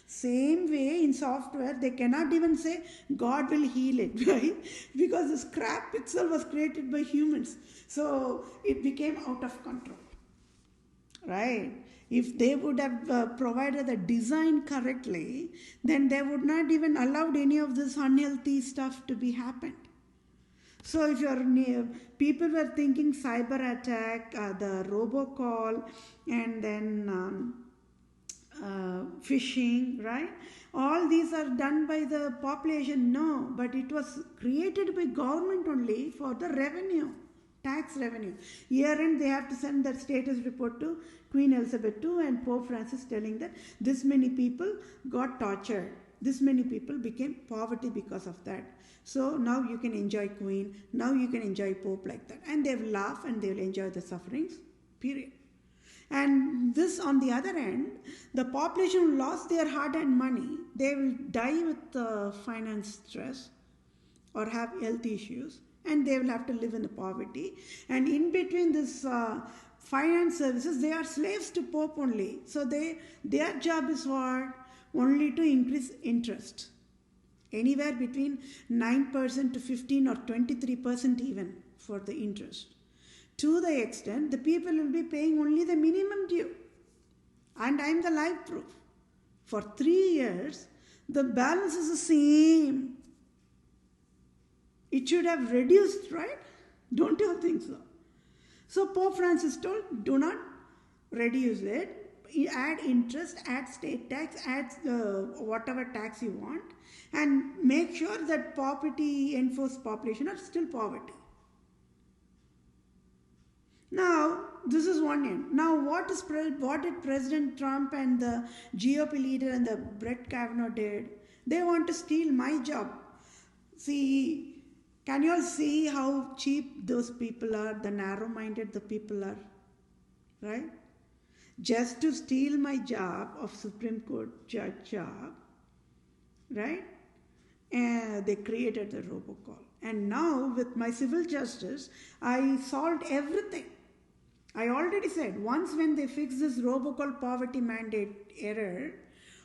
Same way in software, they cannot even say God will heal it, right? Because this crap itself was created by humans. So it became out of control, right? If they would have provided the design correctly, then they would not even allowed any of this unhealthy stuff to be happened. So if you're near, people were thinking cyber attack, the robocall, and then phishing, right? All these are done by the population. No, but it was created by government only for the revenue, tax revenue. Year-end they have to send that status report to Queen Elizabeth II and Pope Francis, telling that this many people got tortured. This many people became poverty because of that. So now you can enjoy Queen, now you can enjoy Pope, like that. And they will laugh and they will enjoy the sufferings, period. And this, on the other end, the population lost their hard-earned money. They will die with finance stress or have health issues, and they will have to live in the poverty. And in between this finance services, they are slaves to Pope only. So their job is what? Only to increase interest. Anywhere between 9% to 15 or 23% even for the interest. to the extent the people will be paying only the minimum due. And I am the live proof. For 3 years, the balance is the same. It should have reduced, right? Don't you think so? So Pope Francis told, do not reduce it. Add interest, add state tax, add whatever tax you want, and make sure that poverty enforced population are still poverty. Now, this is one end. Now, what did President Trump and the GOP leader and the Brett Kavanaugh did? They want to steal my job. See, can you all see how cheap those people are, the narrow-minded the people are, right? Just to steal my job of Supreme Court judge job, right? And they created the robocall. And now with my civil justice, I solved everything. I already said, once when they fix this robocall poverty mandate error,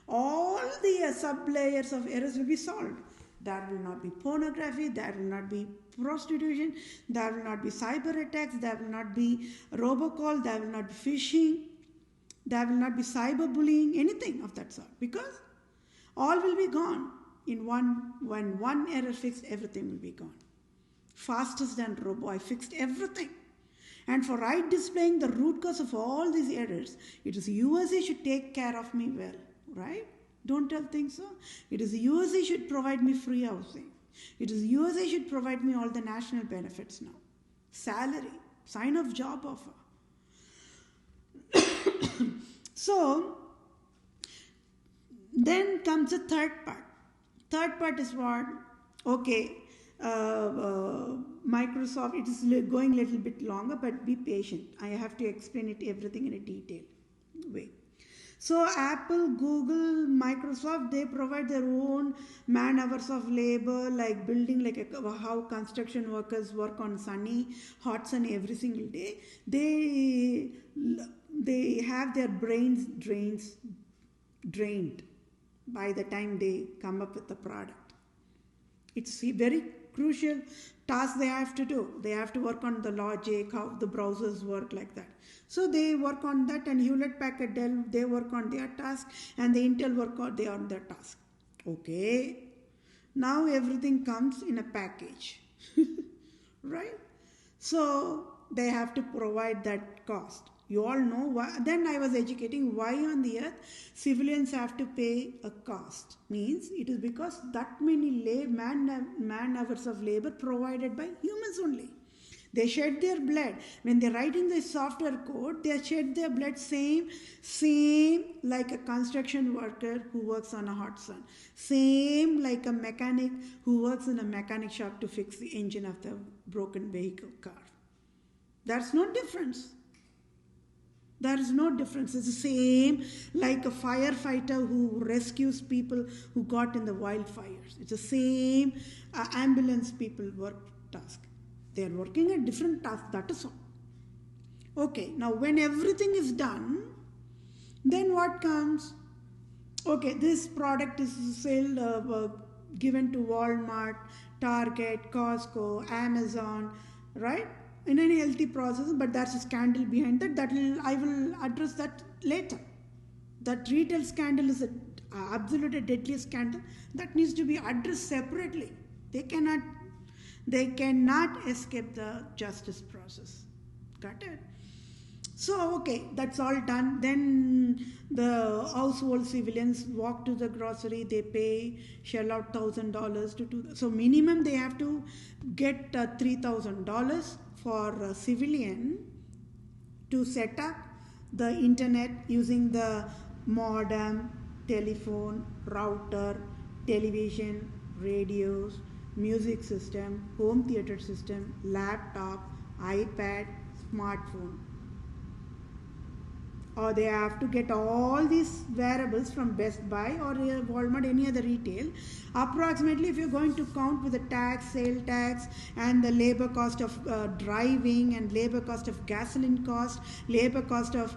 all the sub-layers of errors will be solved. There will not be pornography, there will not be prostitution, there will not be cyber attacks, there will not be robocall, there will not be phishing, there will not be cyberbullying, anything of that sort. Because all will be gone. When one error fixed, everything will be gone. Fastest than robo, I fixed everything. And for right displaying the root cause of all these errors, it is USA should take care of me well, right? Don't you think so? It is USA should provide me free housing. It is USA should provide me all the national benefits now. Salary, sign of job offer. So, then comes the third part. Third part is what? Okay, Microsoft, it is going a little bit longer, but be patient. I have to explain it everything in a detailed way. So Apple, Google, Microsoft, they provide their own man hours of labor, like building, like how construction workers work on hot sunny every single day. They have their brains drained by the time they come up with the product. It's a very crucial task they have to do. They have to work on the logic, how the browsers work, like that. So they work on that, and Hewlett Packard, Dell, they work on their task, and the Intel work on their task. Okay. Now everything comes in a package. Right? So they have to provide that cost. You all know why. Then I was educating why on the earth civilians have to pay a cost. Means it is because that many man hours of labor provided by humans only. They shed their blood. When they write in the software code, they shed their blood same like a construction worker who works on a hot sun. Same like a mechanic who works in a mechanic shop to fix the engine of the broken vehicle car. There's no difference. There is no difference. It's the same like a firefighter who rescues people who got in the wildfires. It's the same ambulance people work task. They are working a different task, that is all. Okay, now when everything is done, then what comes? Okay, this product is given to Walmart, Target, Costco, Amazon, right? In any healthy process, but there's a scandal behind that. I will address that later. That retail scandal is an absolute deadly scandal that needs to be addressed separately. They cannot escape the justice process. Got it? So, okay, that's all done. Then the household civilians walk to the grocery, they shell out $1,000 to do that. So minimum they have to get $3,000 for a civilian to set up the internet using the modem, telephone, router, television, radios, music system, home theater system, laptop, iPad, smartphone. Or they have to get all these variables from Best Buy or Walmart, any other retail. Approximately, if you're going to count with the tax, sale tax, and the labor cost of driving, and labor cost of gasoline cost, labor cost of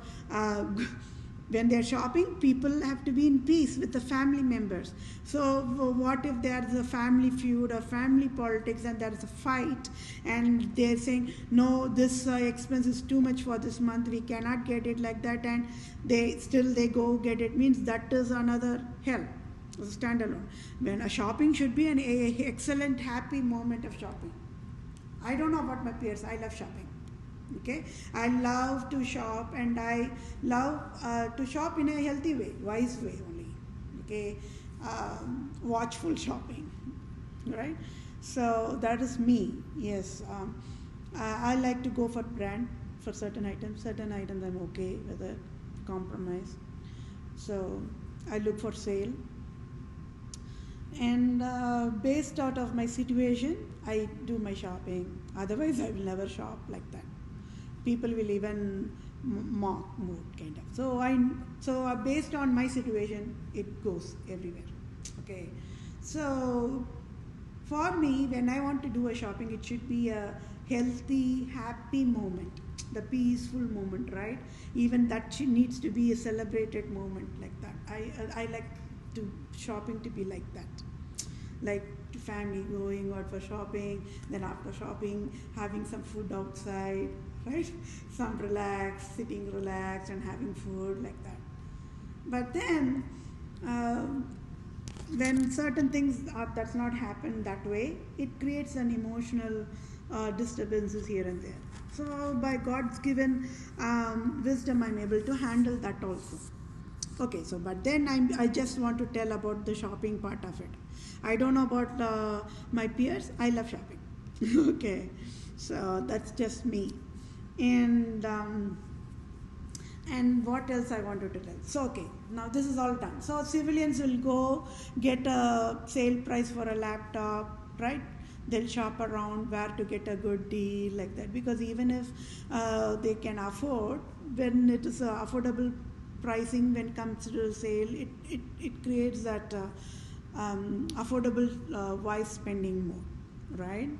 When they're shopping, people have to be in peace with the family members. So what if there's a family feud or family politics and there's a fight and they're saying, no, this expense is too much for this month, we cannot get it like that, and they go get it, means that is another hell. Standalone. When a shopping should be an excellent, happy moment of shopping. I don't know about my peers, I love shopping. Okay, I love to shop, and I love to shop in a healthy way, wise way only. Okay, watchful shopping, right? So that is me. Yes, I like to go for brand for certain items. Certain items I'm okay with a compromise. So I look for sale, and based out of my situation, I do my shopping. Otherwise, I will never shop like that. People will even mock mood, kind of. So based on my situation, it goes everywhere. Okay, so for me, when I want to do a shopping, it should be a healthy, happy moment, the peaceful moment, right? Even that needs to be a celebrated moment like that. I like to shopping to be like that, like family going out for shopping, then after shopping having some food outside, right? Some sitting relaxed and having food like that. But then when certain things does not happen that way, it creates an emotional disturbances here and there. So by God's given wisdom, I'm able to handle that also. Okay, so but then I just want to tell about the shopping part of it. I don't know about my peers. I love shopping. Okay, so that's just me. And what else I wanted to tell? So okay, now this is all done. So civilians will go get a sale price for a laptop, right? They'll shop around where to get a good deal like that, because even if they can afford, when it is affordable pricing, when it comes to sale, it creates that affordable wise spending more, right?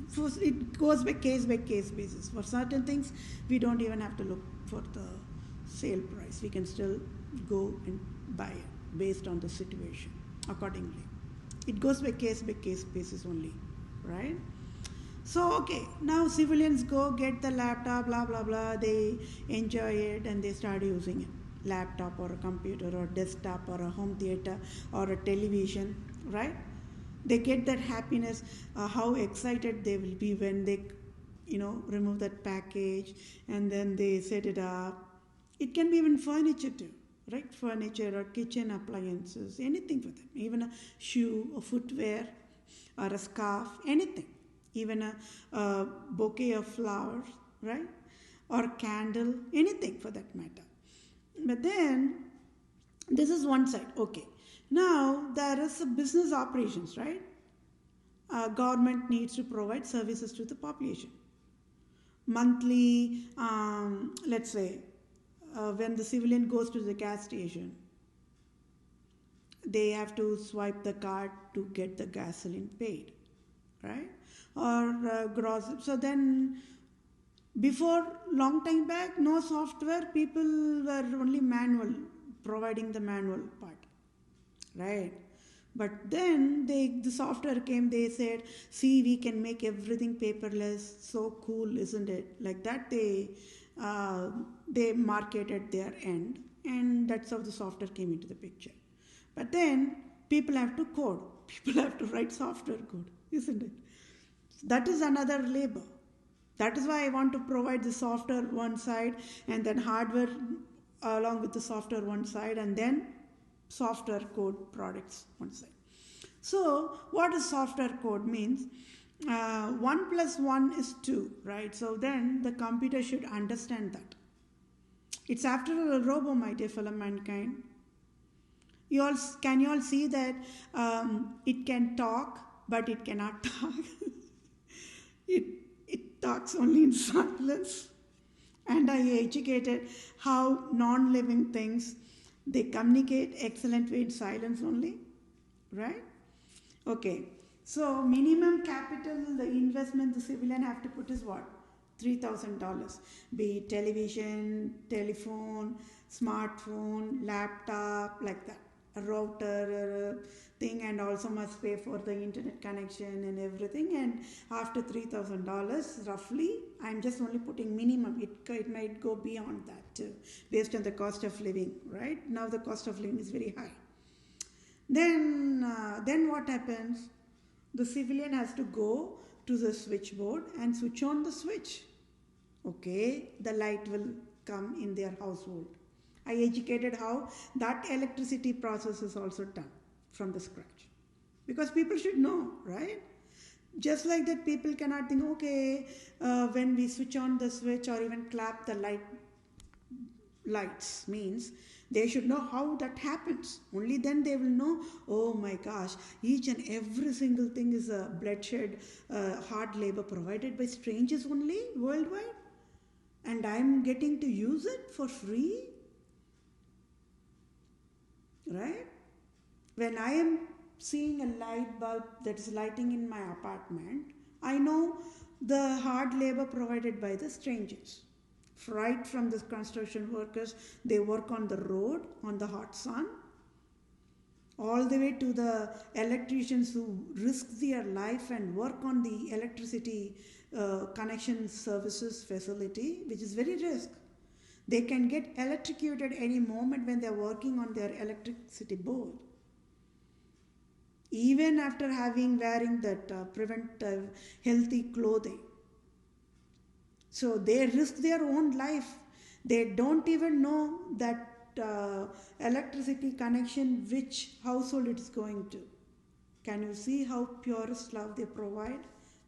So it goes by case basis. For certain things, we don't even have to look for the sale price. We can still go and buy it based on the situation accordingly. It goes by case basis only, right? So okay, now civilians go get the laptop, blah blah blah. They enjoy it and they start using it. Laptop or a computer or desktop or a home theater or a television, right? They get that happiness, how excited they will be when they, remove that package and then they set it up. It can be even furniture too, right? Furniture or kitchen appliances, anything for them. Even a shoe, a footwear, or a scarf, anything. Even a bouquet of flowers, right? Or a candle, anything for that matter. But then, this is one side, okay. Now, there is a business operations, right? Government needs to provide services to the population. Monthly, let's say, when the civilian goes to the gas station, they have to swipe the card to get the gasoline paid, right? Or grocery. So then, before long time back, no software, people were only manual, providing the manual part, right? But then the software came, they said, see, we can make everything paperless, so cool, isn't it? Like that they marketed their end, and that's how the software came into the picture. But then people have to code, people have to write software code, isn't it? That is another labor. That is why I want to provide the software one side and then hardware along with the software one side, and then software code products one side. So what does software code means? 1 plus 1 is 2, right? So then the computer should understand that. It's after all a robo, my dear fellow mankind. Can you all see that it can talk, but it cannot talk? It talks only in silence. And I educated how non-living things, they communicate excellent way in silence only, right? Okay, so minimum capital, the investment the civilian have to put is what? $3,000, be it television, telephone, smartphone, laptop, like that, a router thing, and also must pay for the internet connection and everything. And after $3,000 roughly, I'm just only putting minimum, it might go beyond that too, based on the cost of living. Right now the cost of living is very high. Then what happens? The civilian has to go to the switchboard and switch on the switch. Okay, the light will come in their household. I educated how that electricity process is also done from the scratch, because people should know, right? Just like that, people cannot think, okay, when we switch on the switch or even clap the lights, means they should know how that happens. Only then they will know, oh my gosh, each and every single thing is a bloodshed, hard labor provided by strangers only worldwide, and I'm getting to use it for free, right? When I am seeing a light bulb that is lighting in my apartment, I know the hard labor provided by the strangers. Right from the construction workers, they work on the road, on the hot sun, all the way to the electricians who risk their life and work on the electricity connection services facility, which is very risk. They can get electrocuted any moment when they are working on their electricity board. Even after wearing that preventive healthy clothing. So they risk their own life. They don't even know that electricity connection, which household it is going to. Can you see how purest love they provide,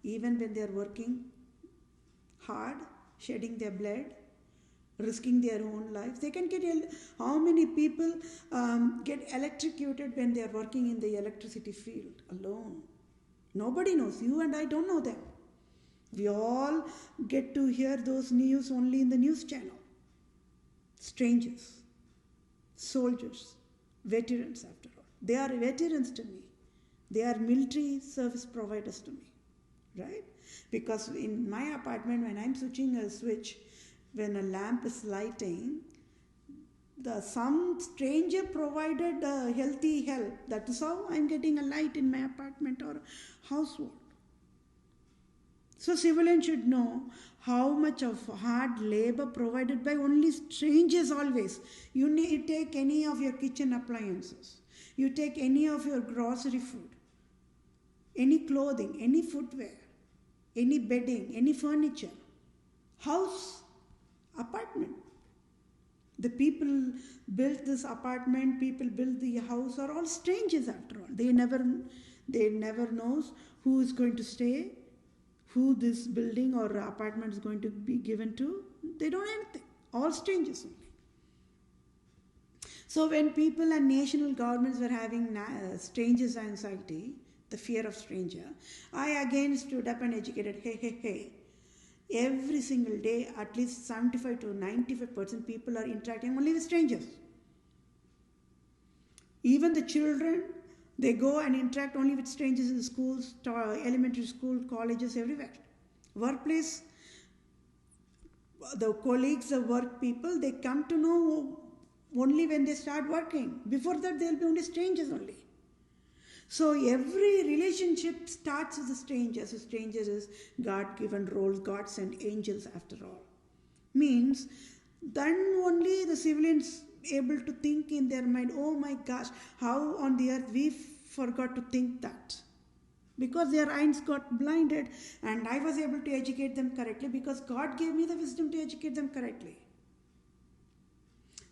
even when they are working hard, shedding their blood, risking their own life? They can get, how many people get electrocuted when they are working in the electricity field alone? Nobody knows. You and I don't know them. We all get to hear those news only in the news channel. Strangers, soldiers, veterans, after all. They are veterans to me. They are military service providers to me, right? Because in my apartment, when I'm switching a switch, when a lamp is lighting, some stranger provided healthy help. That is how I'm getting a light in my apartment or household. So civilians should know how much of hard labor provided by only strangers always. You take any of your kitchen appliances, you take any of your grocery food, any clothing, any footwear, any bedding, any furniture, house, apartment. The people built this apartment, people built the house, are all strangers after all. They never knows who is going to stay, who this building or apartment is going to be given to. They don't know anything. All strangers only. So when people and national governments were having strangers anxiety, the fear of stranger, I again stood up and educated, hey. Every single day, at least 75 to 95% people are interacting only with strangers. Even the children, they go and interact only with strangers in schools, elementary school, colleges, everywhere. Workplace, the colleagues, the work people, they come to know only when they start working. Before that, they'll be only strangers only. So every relationship starts with a stranger. So stranger is God-given roles, God sent angels after all. Means then only the civilians able to think in their mind, oh my gosh, how on the earth we forgot to think that. Because their eyes got blinded, and I was able to educate them correctly because God gave me the wisdom to educate them correctly.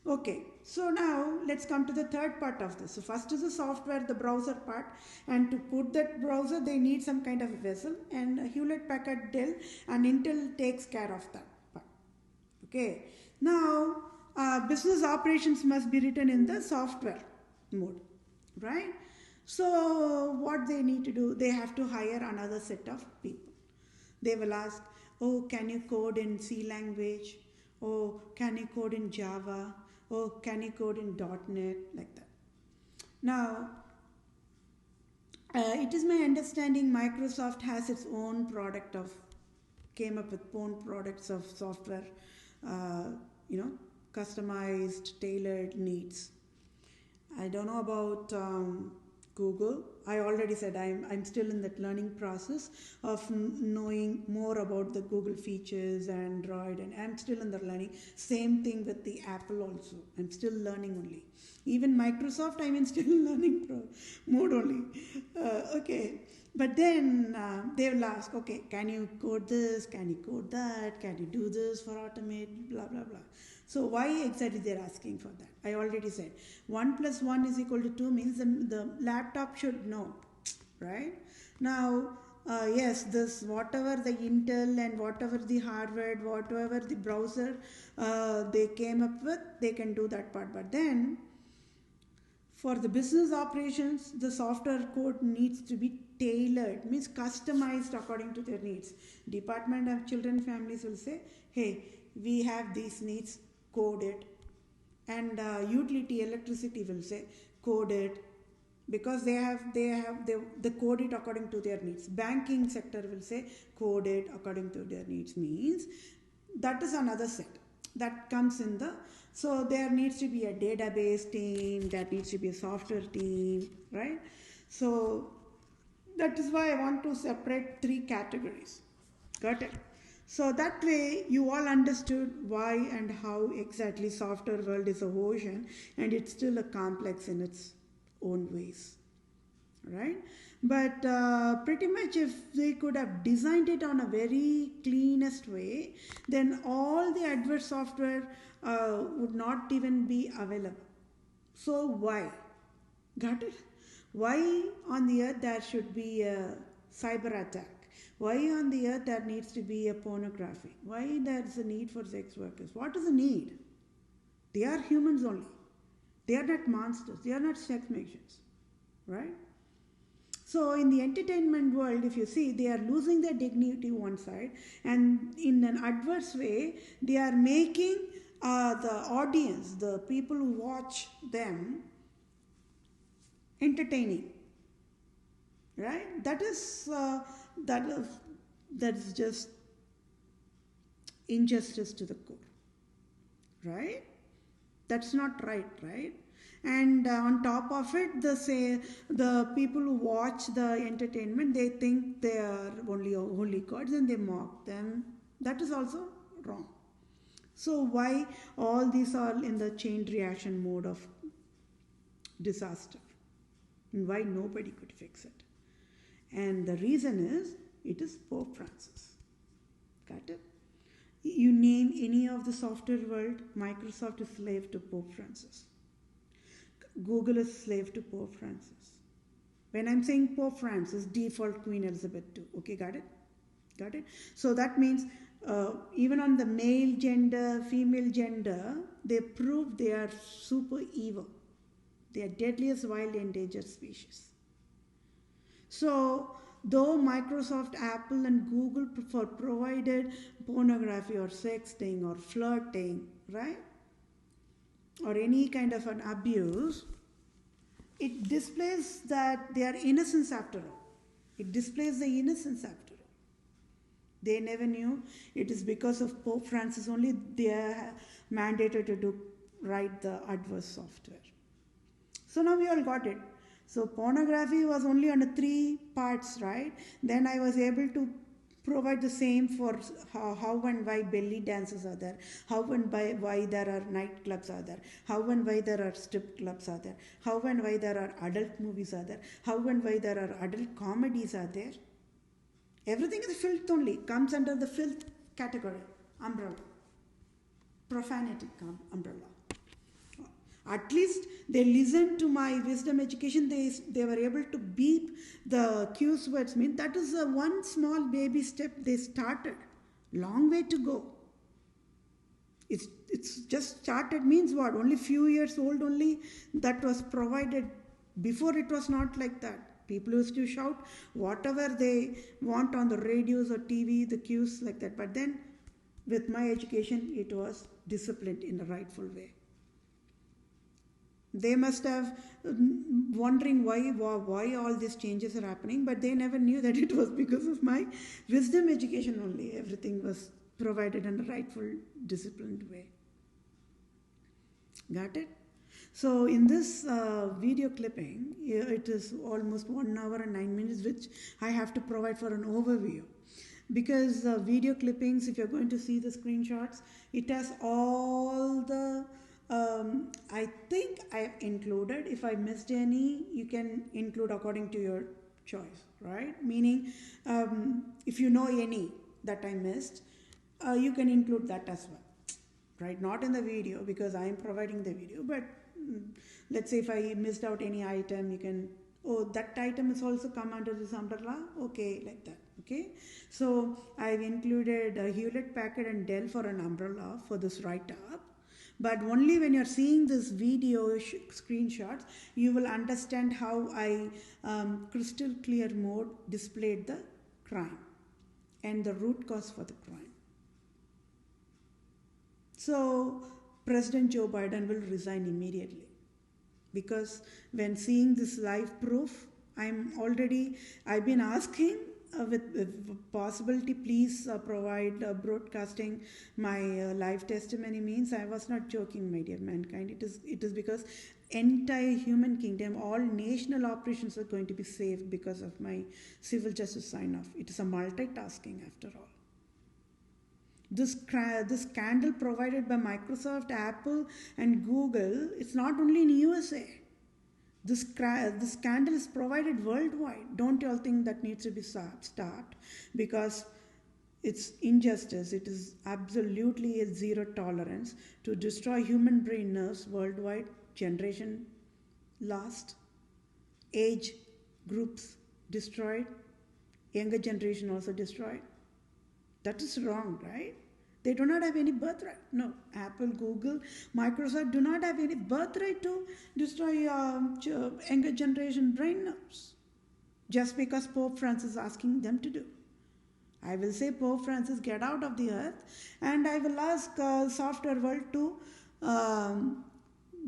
Okay, so now let's come to the third part of this. So first is the software, the browser part, and to put that browser they need some kind of a vessel, and HEWLETT, PACKARD, DELL and Intel takes care of that part. Okay, now business operations must be written in the software mode, right? So what they need to do, they have to hire another set of people. They will ask, oh, can you code in C language? Oh, can you code in Java? Oh, can you code in .NET? Like that. Now, it is my understanding Microsoft has its own product of came up with own products of software, you know, customized, tailored needs. I don't know about Google. I already said I'm still in that learning process of knowing more about the Google features, Android, and I'm still in the learning. Same thing with the Apple also. I'm still learning only. Even Microsoft, I'm in still learning mode only. Okay. But then they will ask, okay, can you code this? Can you code that? Can you do this for automate? Blah, blah, blah. So why exactly they're asking for that? I already said 1 plus 1 is equal to 2 means the laptop should know, right? Now, yes, this whatever the Intel and whatever the Harvard, whatever the browser they came up with, they can do that part. But then for the business operations, the software code needs to be tailored, means customized according to their needs. Department of Children Families will say, hey, we have these needs, code it. And utility, electricity will say, code it. Because they code it according to their needs. Banking sector will say, code it according to their needs. Means that is another set that comes in the. So there needs to be a database team, there needs to be a software team, right? So that is why I want to separate 3 categories. Got it? So that way you all understood why and how exactly software world is a ocean and it's still a complex in its own ways, right? But pretty much if they could have designed it on a very cleanest way, then all the adverse software would not even be available. So why? Got it? Why on the earth there should be a cyber attack? Why on the earth there needs to be a pornography? Why there is a need for sex workers? What is the need? They are humans only. They are not monsters. They are not sex machines, right? So in the entertainment world, if you see, they are losing their dignity one side, and in an adverse way, they are making the audience, the people who watch them, entertaining, right? That is just injustice to the core, right? That's not right, right? And on top of it, the people who watch the entertainment, they think they are only holy gods and they mock them. That is also wrong. So why all these are in the chain reaction mode of disaster? And why nobody could fix it? And the reason is, it is Pope Francis. Got it? You name any of the software world, Microsoft is slave to Pope Francis. Google is slave to Pope Francis. When I'm saying Pope Francis, default Queen Elizabeth II. Okay, got it? Got it? So that means even on the male gender, female gender, they prove they are super evil. They are deadliest, wild, endangered species. So, though Microsoft, Apple, and Google provided pornography or sexting or flirting, right? Or any kind of an abuse, it displays that they are innocents after all. It displays the innocence after all. They never knew. It is because of Pope Francis only they are mandated to write the adverse software. So now we all got it. So pornography was only on 3 parts, right? Then I was able to provide the same for how and why belly dances are there, how and why there are nightclubs are there, how and why there are strip clubs are there, how and why there are adult movies are there, how and why there are adult comedies are there. Everything is filth only, comes under the filth category, umbrella, profanity umbrella. At least they listened to my wisdom education. They were able to beep the cues words. Mean that is a one small baby step they started. Long way to go. It's just started means what? Only few years old only that was provided. Before it was not like that. People used to shout whatever they want on the radios or TV, the cues like that. But then with my education, it was disciplined in a rightful way. They must have wondering why all these changes are happening, but they never knew that it was because of my wisdom education only. Everything was provided in a rightful, disciplined way. Got it? So in this video clipping, it is almost 1 hour and 9 minutes, which I have to provide for an overview. Because video clippings, if you're going to see the screenshots, it has all the I think I included. If I missed any, you can include according to your choice, right? Meaning, if you know any that I missed, you can include that as well, right? Not in the video because I am providing the video, but let's say if I missed out any item, you can, oh, that item is also come under this umbrella, okay, like that, okay? So I've included Hewlett, Packard and Dell for an umbrella for this write-up. But only when you're seeing this video screenshots, you will understand how I crystal clear mode displayed the crime and the root cause for the crime. So President Joe Biden will resign immediately, because when seeing this live proof, I've been asking with possibility, please provide broadcasting my live testimony. Means I was not joking, my dear mankind. It is because entire human kingdom, all national operations are going to be saved because of my civil justice sign-off. It is a multitasking after all. This scandal provided by Microsoft, Apple and Google, it's not only in USA. This scandal is provided worldwide. Don't you all think that needs to be stopped? Because it's injustice. It is absolutely a zero tolerance to destroy human brain nerves worldwide. Generation lost, age groups destroyed, younger generation also destroyed. That is wrong, right? They do not have any birthright. No, Apple, Google, Microsoft do not have any birthright to destroy younger generation brain nerves, just because Pope Francis is asking them to do. I will say, Pope Francis, get out of the earth, and I will ask software world to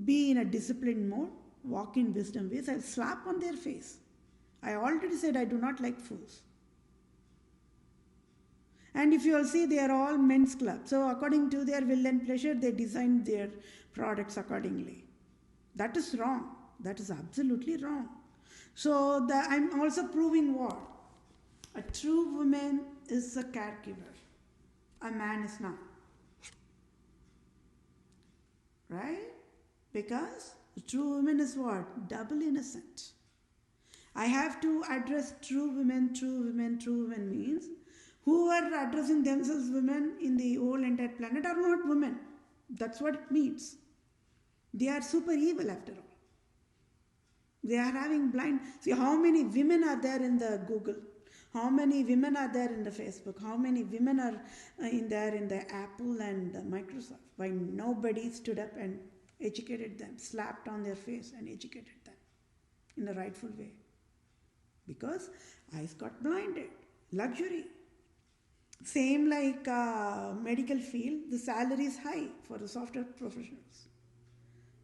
be in a disciplined mode, walk in wisdom ways. I will slap on their face. I already said I do not like fools. And if you all see, they are all men's club. So according to their will and pleasure, they design their products accordingly. That is wrong. That is absolutely wrong. So I'm also proving what? A true woman is a caregiver. A man is not. Right? Because a true woman is what? Double innocent. I have to address true women. True women means who are addressing themselves women in the whole entire planet are not women. That's what it means. They are super evil after all. They are having blind. See how many women are there in the Google. How many women are there in the Facebook. How many women are in the Apple and the Microsoft. Why nobody stood up and educated them. Slapped on their face and educated them in the rightful way. Because eyes got blinded. Luxury. Same like medical field, the salary is high for the software professionals.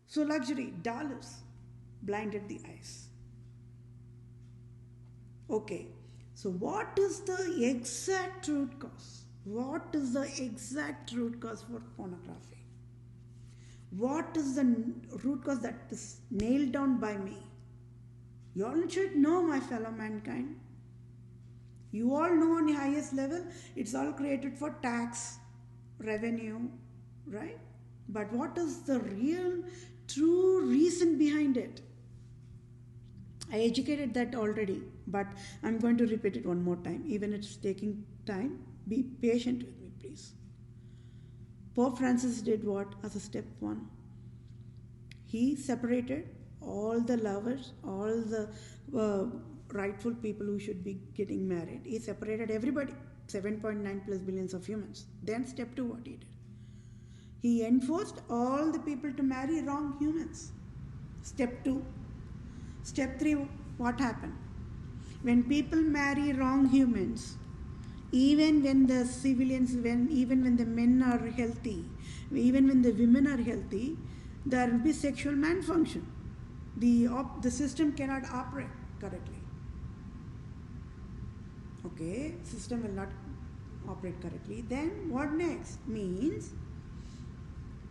So luxury, dollars, blinded the eyes. Okay, so what is the exact root cause? What is the exact root cause for pornography? What is the root cause that is nailed down by me? You all should know, my fellow mankind. You all know on the highest level, it's all created for tax, revenue, right? But what is the real, true reason behind it? I educated that already, but I'm going to repeat it one more time. Even if it's taking time, be patient with me, please. Pope Francis did what as a step one? He separated all the lovers, all the rightful people who should be getting married. He separated everybody, 7.9 plus billions of humans. Then step 2, what he did? He enforced all the people to marry wrong humans. Step 2. Step 3, what happened? When people marry wrong humans, even when the civilians, even when the men are healthy, even when the women are healthy, there will be sexual malfunction. The system cannot operate correctly. Okay, system will not operate correctly. Then what next? Means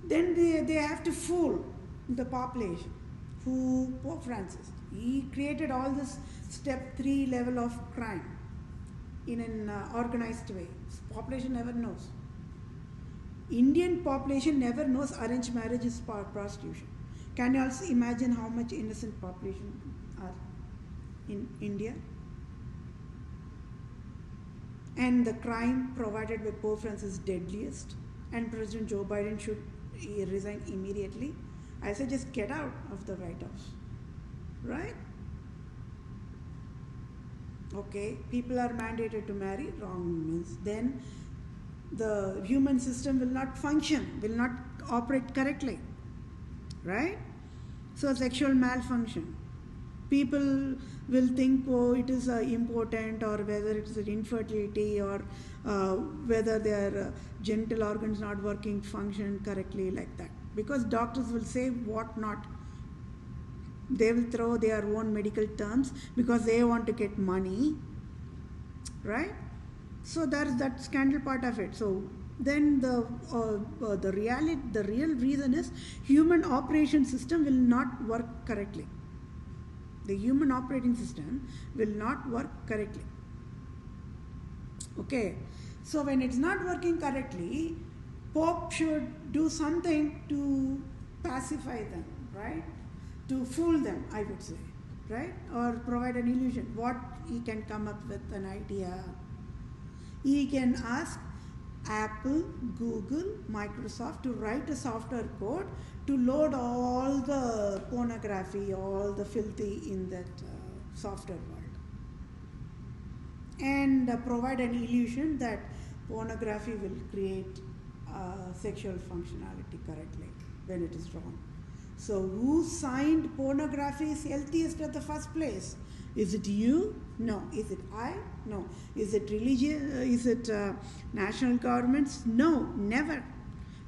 then they have to fool the population. Who? Pope Francis. He created all this step 3 level of crime in an organized way. Population never knows. Indian population never knows arranged marriage is prostitution. Can you also imagine how much innocent population are in India? And the crime provided by Pope Francis is deadliest, and President Joe Biden should resign immediately. I say just get out of the White House, right? Okay, people are mandated to marry, wrong means then the human system will not function, will not operate correctly, right? So sexual malfunction. People will think, oh, it is important, or whether it is infertility, or whether their genital organs not working, function correctly, like that. Because doctors will say what not. They will throw their own medical terms because they want to get money, right? So that's that scandal part of it. So then the real reason is human operation system will not work correctly. The human operating system will not work correctly. Okay, so when it's not working correctly, Pope should do something to pacify them, right? To fool them, I would say, right? Or provide an illusion. What he can come up with an idea. He can ask Apple, Google, Microsoft to write a software code to load all the pornography, all the filthy in that software world. And provide an illusion that pornography will create sexual functionality correctly when it is wrong. So who signed pornography is healthiest at the first place? Is it you? No. Is it I? No. Is it religion? Is it national governments? No, never.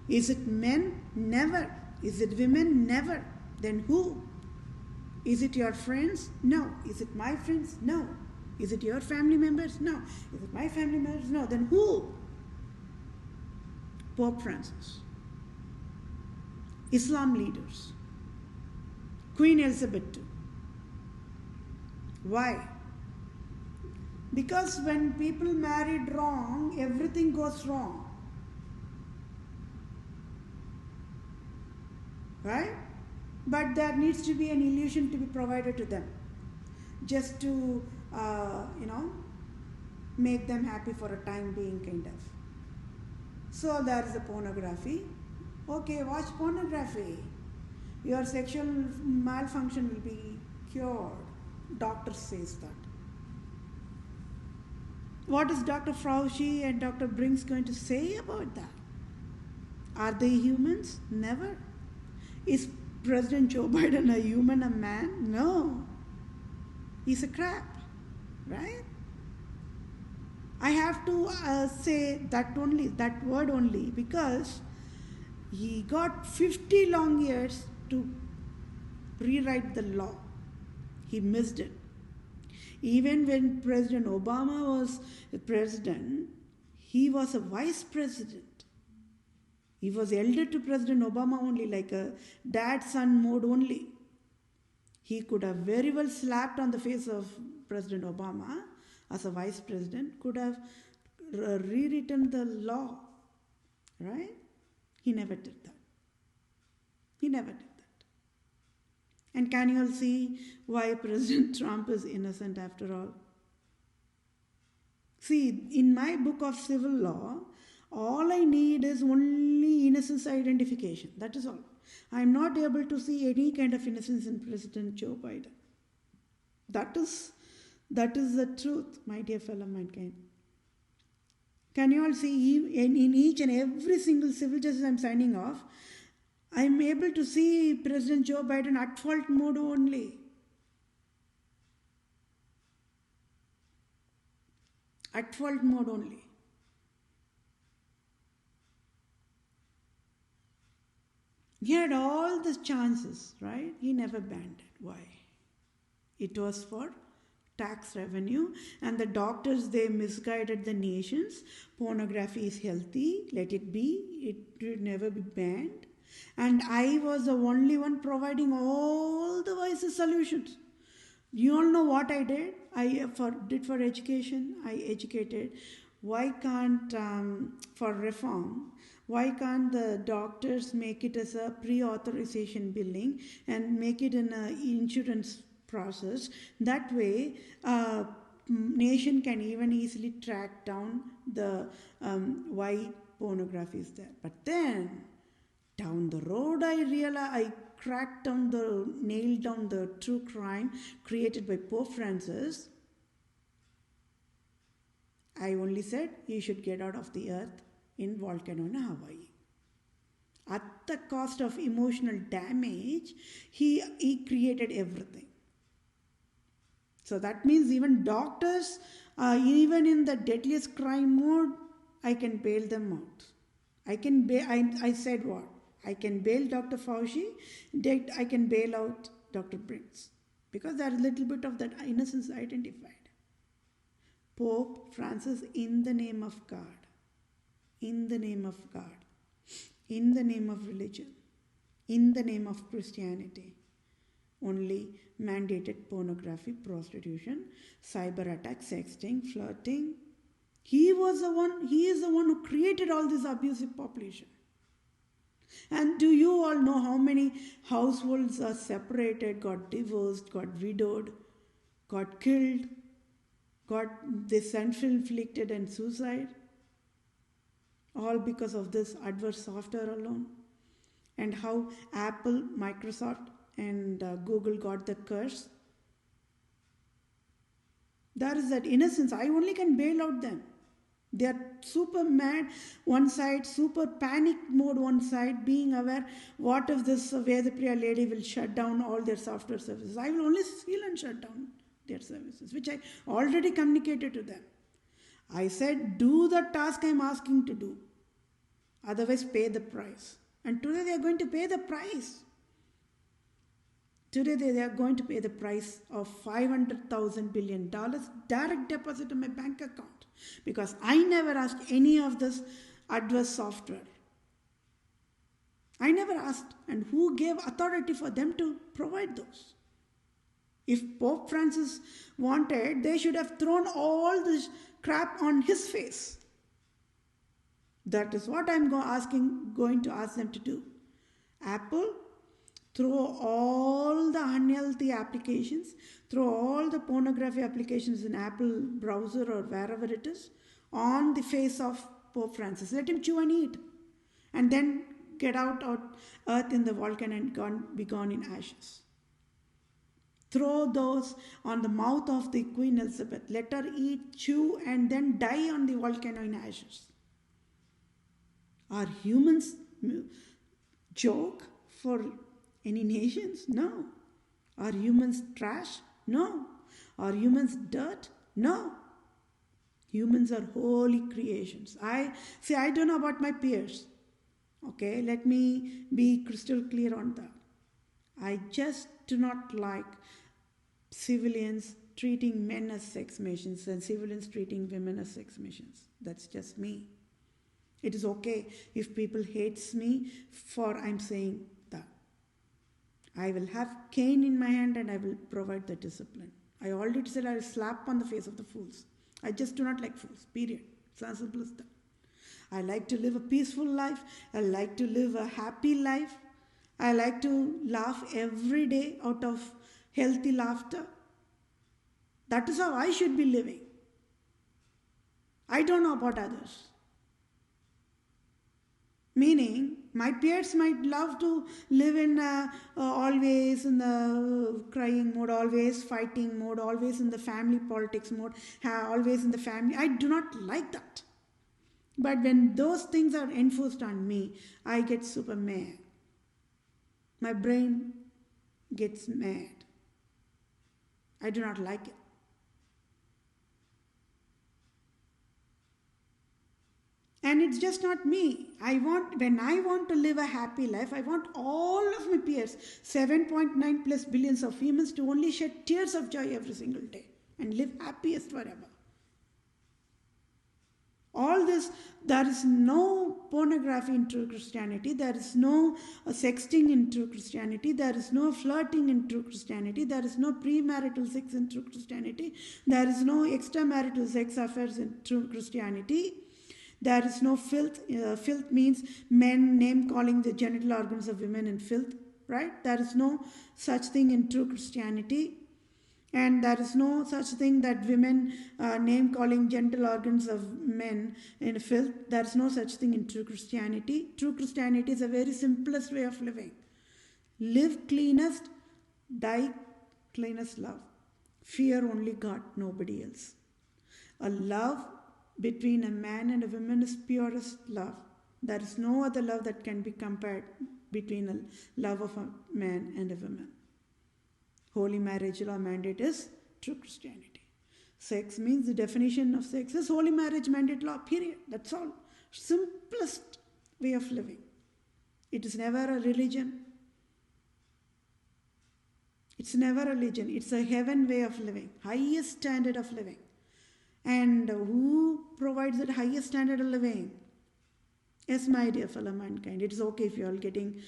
Is it men? Never. Is it women? Never. Then who? Is it your friends? No. Is it my friends? No. Is it your family members? No. Is it my family members? No. Then who? Pope Francis. Islam leaders. Queen Elizabeth II. Why? Because when people married wrong, everything goes wrong. Right? But there needs to be an illusion to be provided to them. Just to, make them happy for a time being, kind of. So there is a pornography. Okay, watch pornography. Your sexual malfunction will be cured. Doctor says that. What is Dr. Fauci and Dr. Brinks going to say about that? Are they humans? Never. Is President Joe Biden a human, a man? No. He's a crap, right? I have to say that word only, because he got 50 long years to rewrite the law. He missed it. Even when President Obama was the president, he was a vice president. He was elder to President Obama only, like a dad-son mode only. He could have very well slapped on the face of President Obama as a vice president, could have rewritten the law, right? He never did that. He never did that. And can you all see why President Trump is innocent after all? See, in my book of civil law, all I need is only innocence identification. That is all. I am not able to see any kind of innocence in President Joe Biden. That is the truth, my dear fellow mankind. Can you all see, in each and every single civil justice I am signing off, I am able to see President Joe Biden at fault mode only. At fault mode only. He had all the chances, right? He never banned it. Why? It was for tax revenue, and the doctors, they misguided the nations. Pornography is healthy, let it be, it will never be banned. And I was the only one providing all the wise solutions. You all know what I did? Did for education. I educated. Why can't, for reform, why can't the doctors make it as a pre-authorization billing and make it in an insurance process? That way, nation can even easily track down the why pornography is there. But then, down the road, I realized I nailed down the true crime created by Pope Francis. I only said he should get out of the earth in volcano in Hawaii. At the cost of emotional damage, he created everything. So that means even doctors, even in the deadliest crime mode, I can bail them out. I said what? I can bail Dr. Fauci, I can bail out Dr. Briggs, because there is a little bit of that innocence identified. Pope Francis, in the name of God, in the name of God, in the name of religion, in the name of Christianity, only mandated pornography, prostitution, cyber attacks, sexting, flirting. He is the one who created all this abusive population. And do you all know how many households are separated, got divorced, got widowed, got killed, got this self-inflicted and suicide? All because of this adverse software alone. And how Apple, Microsoft and Google got the curse. There is that innocence. I only can bail out them. They are super mad one side, super panic mode one side, being aware, what if this Vethapriya lady will shut down all their software services? I will only seal and shut down their services, which I already communicated to them. I said, do the task I am asking to do. Otherwise, pay the price. And today they are going to pay the price. Today they are going to pay the price of $500,000 billion direct deposit to my bank account. Because I never asked any of this adverse software. I never asked. And who gave authority for them to provide those? If Pope Francis wanted, they should have thrown all this crap on his face. That is what I'm going to ask them to do. Apple, throw all the unhealthy applications, throw all the pornography applications in Apple browser or wherever it is on the face of Pope Francis. Let him chew and eat. And then get out of earth in the volcano and be gone in ashes. Throw those on the mouth of the Queen Elizabeth. Let her eat, chew, and then die on the volcano in ashes. Are humans joke for any nations? No. Are humans trash? No. Are humans dirt? No. Humans are holy creations. I don't know about my peers. Okay, let me be crystal clear on that. I just do not like civilians treating men as sex machines and civilians treating women as sex machines. That's just me. It is okay if people hates me for I'm saying that. I will have cane in my hand and I will provide the discipline. I already said I will slap on the face of the fools. I just do not like fools, period. It's as simple as that. I like to live a peaceful life. I like to live a happy life. I like to laugh every day out of healthy laughter. That is how I should be living. I don't know about others. Meaning, my peers might love to live in always in the crying mode, always fighting mode, always in the family politics mode, always in the family. I do not like that. But when those things are enforced on me, I get super mad. My brain gets mad. I do not like it. And it's just not me. When I want to live a happy life, I want all of my peers, 7.9 plus billions of humans, to only shed tears of joy every single day and live happiest forever. All this, there is no pornography in true Christianity, there is no sexting in true Christianity, there is no flirting in true Christianity, there is no premarital sex in true Christianity, there is no extramarital sex affairs in true Christianity. There is no filth. Filth means men name calling the genital organs of women in filth, right? There is no such thing in true Christianity. And there is no such thing that women name calling genital organs of men in filth. There is no such thing in true Christianity. True Christianity is a very simplest way of living. Live cleanest, die cleanest love. Fear only God, nobody else. A love between a man and a woman is purest love. There is no other love that can be compared between a love of a man and a woman. Holy marriage law mandate is true Christianity. Sex means, the definition of sex is holy marriage mandate law, period. That's all. Simplest way of living. It is never a religion. It's never a religion. It's a heaven way of living. Highest standard of living. And who provides that highest standard of living? Yes, my dear fellow mankind. It is okay if you are getting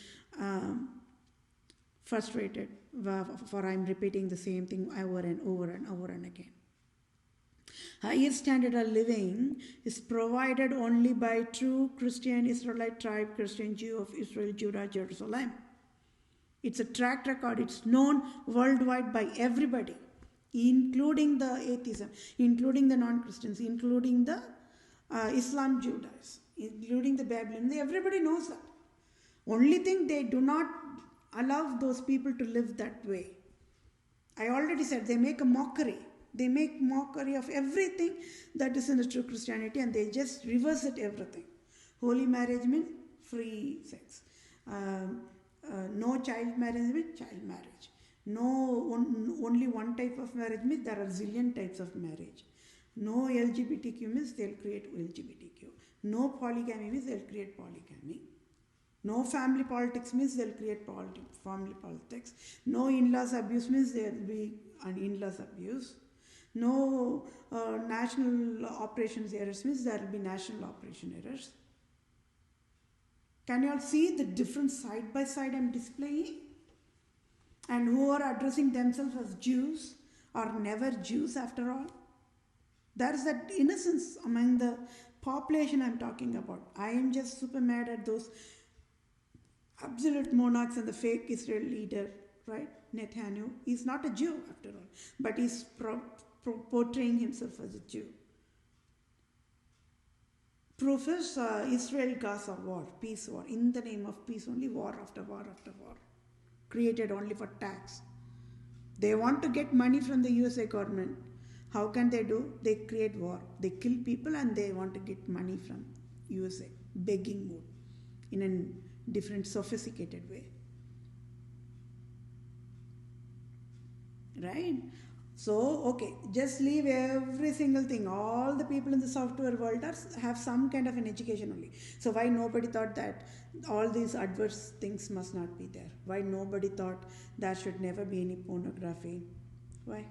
frustrated for I'm repeating the same thing over and over and over and again. Highest standard of living is provided only by true Christian Israelite tribe, Christian Jew of Israel, Judah, Jerusalem. It's a track record. It's known worldwide by everybody, including the atheism, including the non-Christians, including the Islam Judaism, including the Babylonians. Everybody knows that. Only thing, they do not allow those people to live that way. I already said they make a mockery. They make mockery of everything that is in the true Christianity, and they just reverse it everything. Holy marriage means free sex. No child marriage means child marriage. Only one type of marriage means there are zillion types of marriage. No LGBTQ means they'll create LGBTQ. No polygamy means they'll create polygamy. No family politics means they'll create family politics. No in-laws abuse means there will be an in-laws abuse. No national operations errors means there will be national operation errors. Can you all see the difference side by side I'm displaying? And who are addressing themselves as Jews are never Jews after all. There is that innocence among the population I'm talking about. I am just super mad at those absolute monarchs and the fake Israel leader, right? Netanyahu. He's not a Jew after all, but he's portraying himself as a Jew. Proof is Israel-Gaza war, peace war. In the name of peace, only war after war after war. Created only for tax. They want to get money from the USA government. How can they do? They create war. They kill people and they want to get money from USA. Begging mode. In a different sophisticated way. Right? So, okay, just leave every single thing. All the people in the software world have some kind of an education only. So why nobody thought that all these adverse things must not be there? Why nobody thought there should never be any pornography? Why?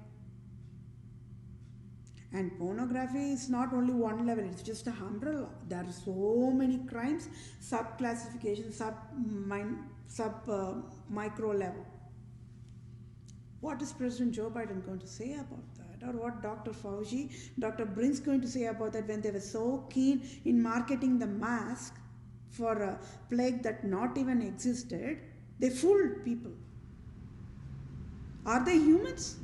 And pornography is not only one level, it's just a umbrella. There are so many crimes, sub-classification, micro level. What is President Joe Biden going to say about that? Or what Dr. Fauci, Dr. Brink's going to say about that when they were so keen in marketing the mask for a plague that not even existed? They fooled people. Are they humans?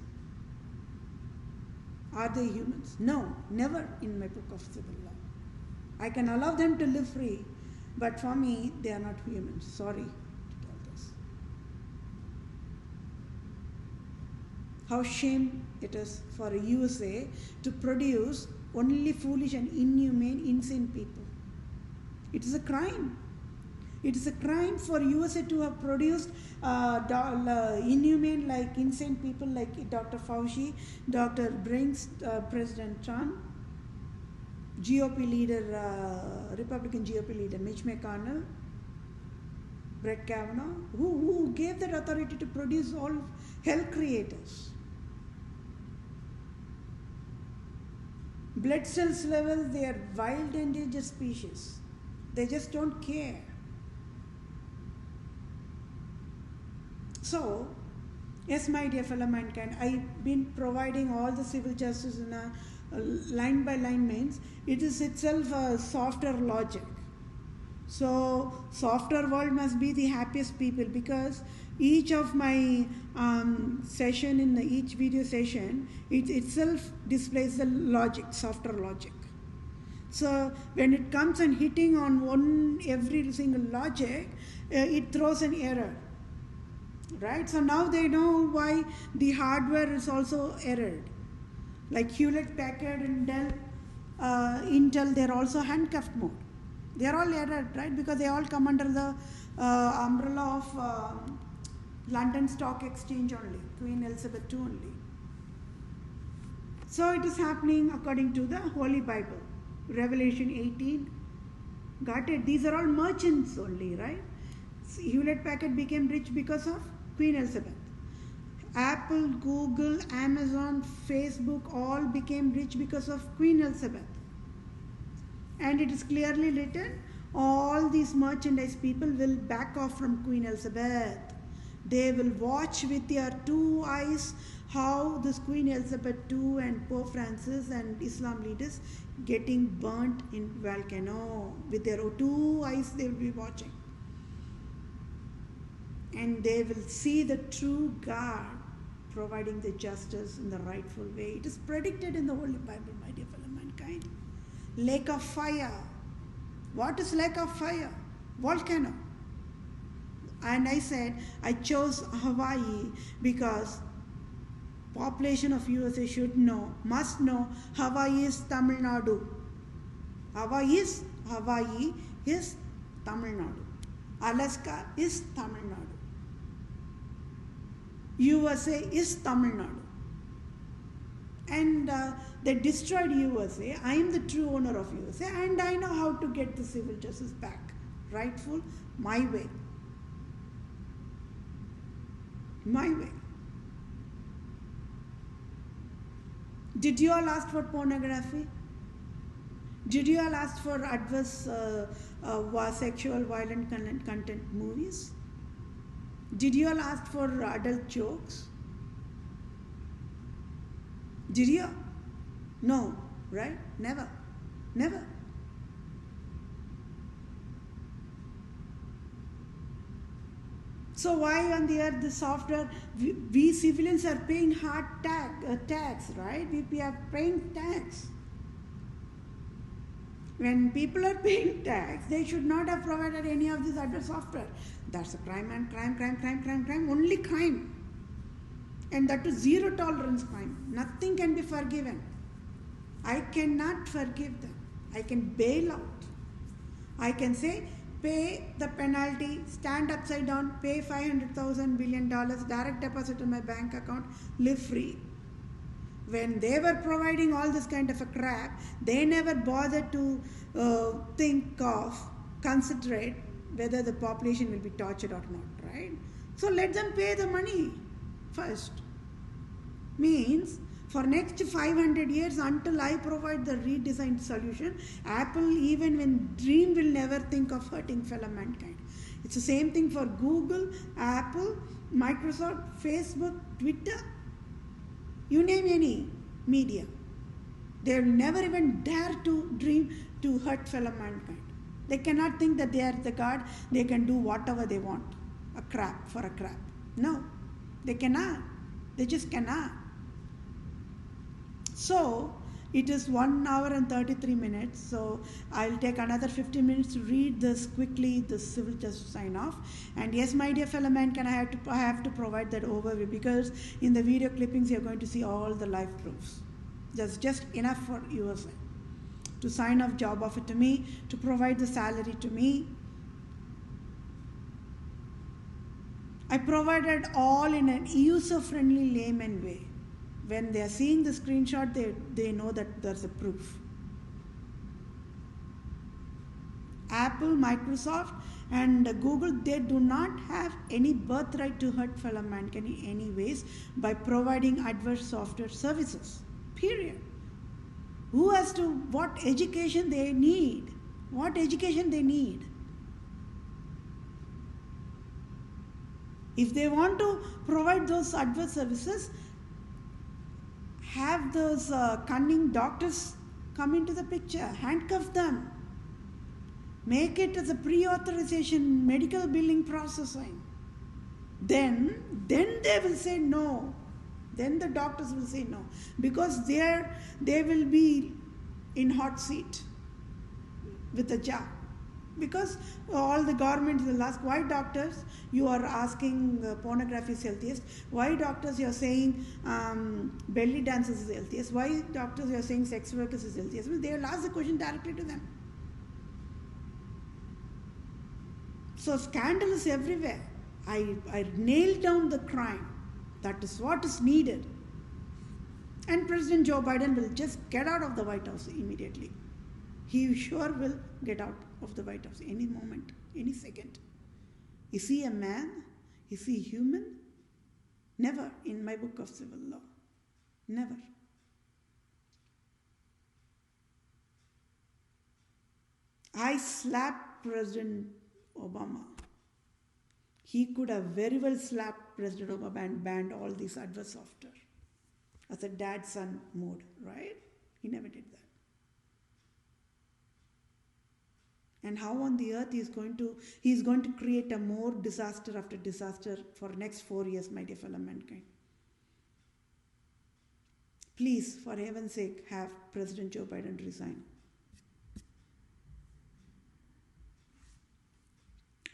Are they humans? No, never in my book of civil law. I can allow them to live free, but for me, they are not humans. Sorry to tell this. How shame it is for a USA to produce only foolish and inhumane, insane people. It is a crime. It is a crime for USA to have produced inhumane, like insane people like Dr. Fauci, Dr. Brinks, President Trump. GOP leader, Republican GOP leader Mitch McConnell, Brett Kavanaugh, who gave that authority to produce all hell creators. Blood cells level, they are wild endangered species. They just don't care. So, yes, my dear fellow mankind, I've been providing all the civil justice in a line by line means it is itself a softer logic. So, softer world must be the happiest people, because each of my session in each video session, it itself displays the logic, softer logic. So when it comes and hitting on every single logic, it throws an error, right? So now they know why the hardware is also errored. Like Hewlett, Packard, and Dell, Intel, they're also handcuffed mode. They're all errored, right? Because they all come under the umbrella of London Stock Exchange only, Queen Elizabeth II only. So it is happening according to the Holy Bible. Revelation 18. Got it? These are all merchants only, right? Hewlett Packard became rich because of Queen Elizabeth. Apple, Google, Amazon, Facebook all became rich because of Queen Elizabeth. And it is clearly written, all these merchandise people will back off from Queen Elizabeth. They will watch with their two eyes how this Queen Elizabeth II and Pope Francis and Islam leaders getting burnt in volcano. With their two eyes they will be watching. And they will see the true God providing the justice in the rightful way. It is predicted in the Holy Bible, my dear fellow mankind. Lake of fire. What is lake of fire? Volcano. And I said, I chose Hawaii because population of USA should know, must know, Hawaii is Tamil Nadu. Hawaii is Tamil Nadu. Alaska is Tamil Nadu. USA is Tamil Nadu. And they destroyed USA. I am the true owner of USA, and I know how to get the civil justice back. Rightful, my way. My way. Did you all ask for pornography? Did you all ask for adverse sexual violent content movies? Did you all ask for adult jokes? Did you? No, right? Never. Never. So why on the earth the software, we civilians are paying hard tax, right? We are paying tax. When people are paying tax, they should not have provided any of this adverse software. That's a crime, and crime, only crime. And that is zero tolerance crime. Nothing can be forgiven. I cannot forgive them. I can bail out. I can say, pay the penalty, stand upside down, pay $500,000 billion, direct deposit in my bank account, live free. When they were providing all this kind of a crap, they never bothered to think of, consider whether the population will be tortured or not, right? So let them pay the money first. Means, for next 500 years until I provide the redesigned solution, Apple, even when dream, will never think of hurting fellow mankind. It's the same thing for Google, Apple, Microsoft, Facebook, Twitter. You name any media. They will never even dare to dream to hurt fellow mankind. They cannot think that they are the God, they can do whatever they want. A crap for a crap. No, they cannot. They just cannot. So, it is 1 hour and 33 minutes. So, I'll take another 15 minutes to read this quickly, the civil justice sign off. And yes, my dear fellow man, I have to provide that overview, because in the video clippings you're going to see all the live proofs. That's just enough for USA to sign off job offer to me, to provide the salary to me. I provided all in an user-friendly layman way. When they are seeing the screenshot, they know that there's a proof. Apple, Microsoft, and Google, they do not have any birthright to hurt fellow mankind in any ways by providing adverse software services. Period. Who has to, what education they need? What education they need? If they want to provide those adverse services, have those cunning doctors come into the picture, handcuff them, make it as a pre-authorization medical billing processing. Then they will say no. Then the doctors will say no, because they will be in hot seat with a job. Because all the governments will ask, why doctors you are asking pornography is healthiest? Why doctors you are saying belly dances is healthiest? Why doctors you are saying sex workers is healthiest? Well, they will ask the question directly to them. So scandal is everywhere. I nailed down the crime. That is what is needed. And President Joe Biden will just get out of the White House immediately. He sure will get out of the White House any moment, any second. Is he a man? Is he human? Never in my book of civil law. Never. I slapped President Obama. He could have very well slapped President Obama and banned all these adverse software as a dad-son mode, right? He never did that. And how on the earth he is going to create a more disaster after disaster for the next 4 years, my dear fellow mankind. Please, for heaven's sake, have President Joe Biden resign.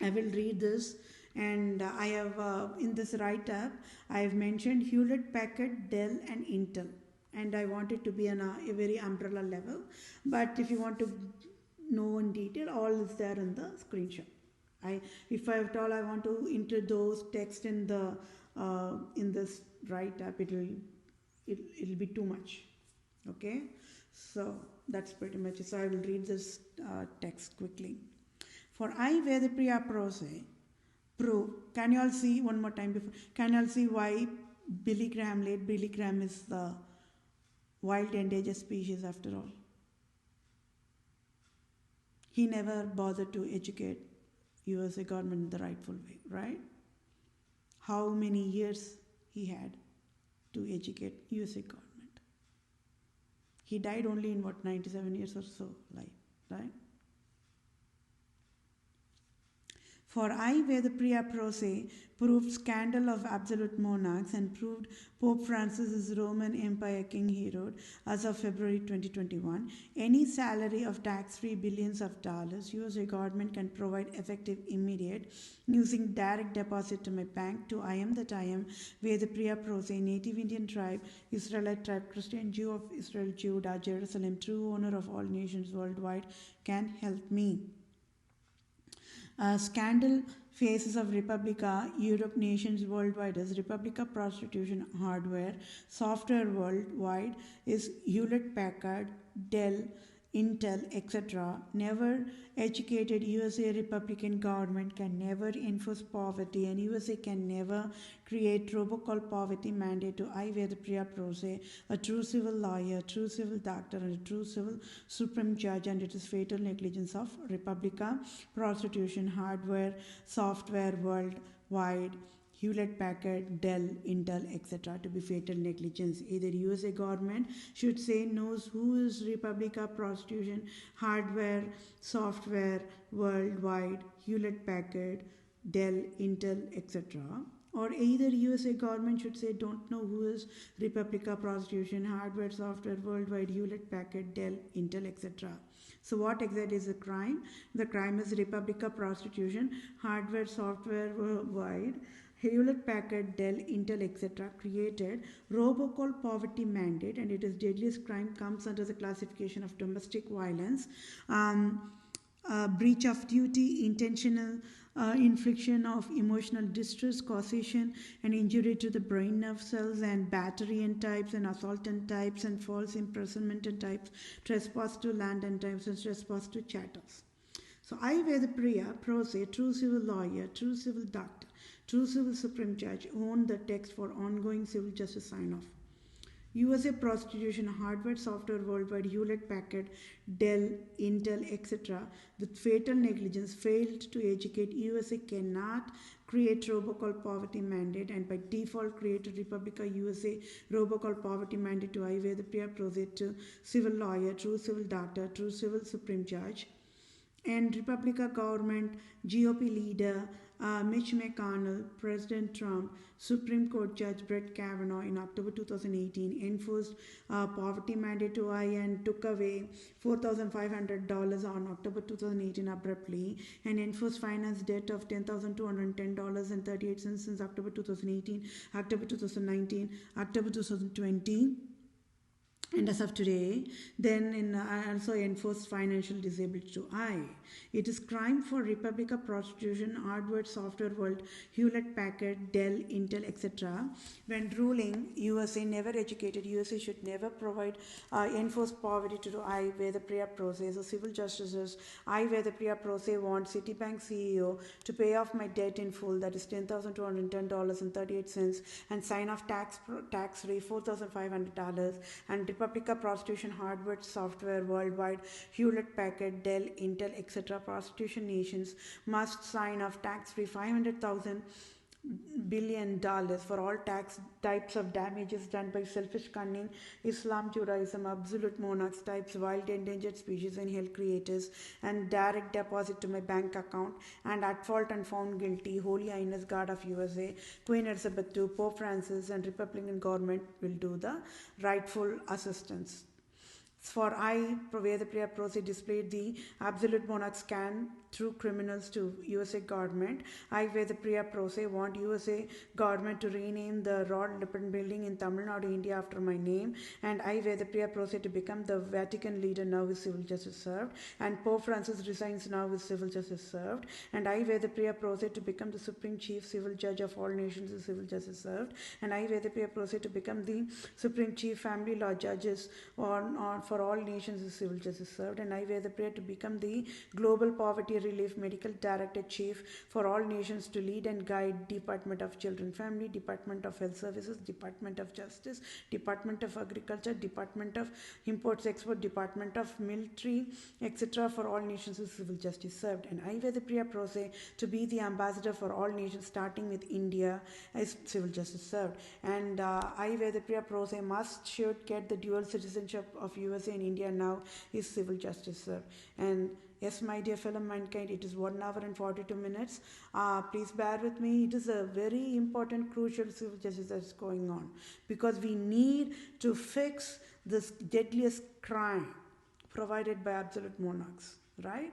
I will read this, and I have, in this write-up, I have mentioned Hewlett, Packard, Dell and Intel. And I want it to be on a very umbrella level. But if you want to know in detail, all is there in the screenshot. If I want to enter those text in the in this write-up, it'll be too much. Okay, so that's pretty much it. So I will read this text quickly. For I, Vethapriya, PROSE, prove. Can you all see one more time before? Can you all see why late Billy Graham is the wild endangered species after all? He never bothered to educate USA government in the rightful way, right? How many years he had to educate USA government? He died only in 97 years or so life, right? For I, Vethapriya, PROSE, proved scandal of absolute monarchs and proved Pope Francis' Roman Empire King Herod as of February 2021. Any salary of tax-free billions of dollars, USA government can provide effective, immediate, using direct deposit to my bank to I am that I am, Vethapriya, PROSE, native Indian tribe, Israelite tribe, Christian Jew of Israel, Judah, Jerusalem, true owner of all nations worldwide, can help me. Scandal phases of Republica, Europe nations worldwide as Republica Prostitution hardware, software worldwide is Hewlett Packard, Dell, Intel, etc. Never educated USA Republican government can never enforce poverty, and USA can never create robocall poverty mandate to I, Vethapriya, PROSE, a true civil lawyer, true civil doctor, and a true civil supreme judge, and it is fatal negligence of Republica Prostitution hardware, software worldwide, Hewlett Packard, Dell, Intel, etc. to be fatal negligence. Either USA government should say knows who is Republica Prostitution hardware, software worldwide, Hewlett Packard, Dell, Intel, etc. Or either USA government should say don't know who is Republica Prostitution hardware, software worldwide, Hewlett Packard, Dell, Intel, etc. So what exactly is the crime? The crime is Republica Prostitution hardware, software worldwide, Hewlett Packard, Dell, Intel, etc. created robocall poverty mandate, and it is deadliest crime, comes under the classification of domestic violence, breach of duty, intentional infliction of emotional distress, causation and injury to the brain nerve cells, and battery and types, and assault and types, and false imprisonment and types, trespass to land and types, and trespass to chattels. So I, Vethapriya, PROSE, true civil lawyer, true civil doctor, true civil supreme judge, own the text for ongoing civil justice sign-off. USA prostitution, hardware, software worldwide, Hewlett Packard, Dell, Intel, etc., with fatal negligence failed to educate. USA cannot create robocall poverty mandate and by default created Republica USA robocall poverty mandate to I, Vethapriya, PROSE, to civil lawyer, true civil doctor, true civil supreme judge, and Republica government, GOP leader Mitch McConnell, President Trump, Supreme Court Judge Brett Kavanaugh in October 2018 enforced poverty mandate to I and took away $4,500 on October 2018 abruptly and enforced finance debt of $10,210.38 since October 2018, October 2019, October 2020. And as of today, then also enforced financial disability to I. It is crime for Republica prostitution, hardware, software world, Hewlett Packard, Dell, Intel, etc. When ruling, USA never educated. USA should never provide enforce poverty to I, Vethapriya, PROSE. So civil justices, I, Vethapriya, PROSE want Citibank CEO to pay off my debt in full, that is $10,210.38, and sign off tax-free $4,500, and Republica prostitution, hardware, software worldwide, Hewlett Packard, Dell, Intel, etc. prostitution nations must sign off tax-free $500,000 billion for all tax types of damages done by selfish cunning, Islam, Judaism, absolute monarchs, types, wild endangered species and health creators, and direct deposit to my bank account, and at fault and found guilty, Holy Highness God of USA, Queen Elizabeth II, Pope Francis, and Republican government will do the rightful assistance. For I, Vethapriya, PROSE displayed the absolute monarch scam through criminals to USA government. I, Vethapriya, PROSE want USA government to rename the Rod Lippert building in Tamil Nadu, India after my name. And I, Vethapriya, PROSE to become the Vatican leader now with civil justice served. And Pope Francis resigns now with civil justice served. And I, Vethapriya, PROSE to become the Supreme Chief Civil Judge of all nations with civil justice served. And I, Vethapriya, PROSE to become the Supreme Chief Family Law Judges for all nations with civil justice served. And I, Vethapriya, to become the Global Poverty Relief Medical Director Chief for all nations to lead and guide Department of Children Family, Department of Health Services, Department of Justice, Department of Agriculture, Department of Imports Export, Department of Military, etc. for all nations with civil justice served. And I, Vethapriya, PROSE to be the ambassador for all nations starting with India as civil justice served. And I, Vethapriya, PROSE should get the dual citizenship of USA and India now is civil justice served. And yes, my dear fellow mankind, it is 1 hour and 42 minutes. Please bear with me. It is a very important, crucial civil justice that is going on because we need to fix this deadliest crime provided by absolute monarchs, right?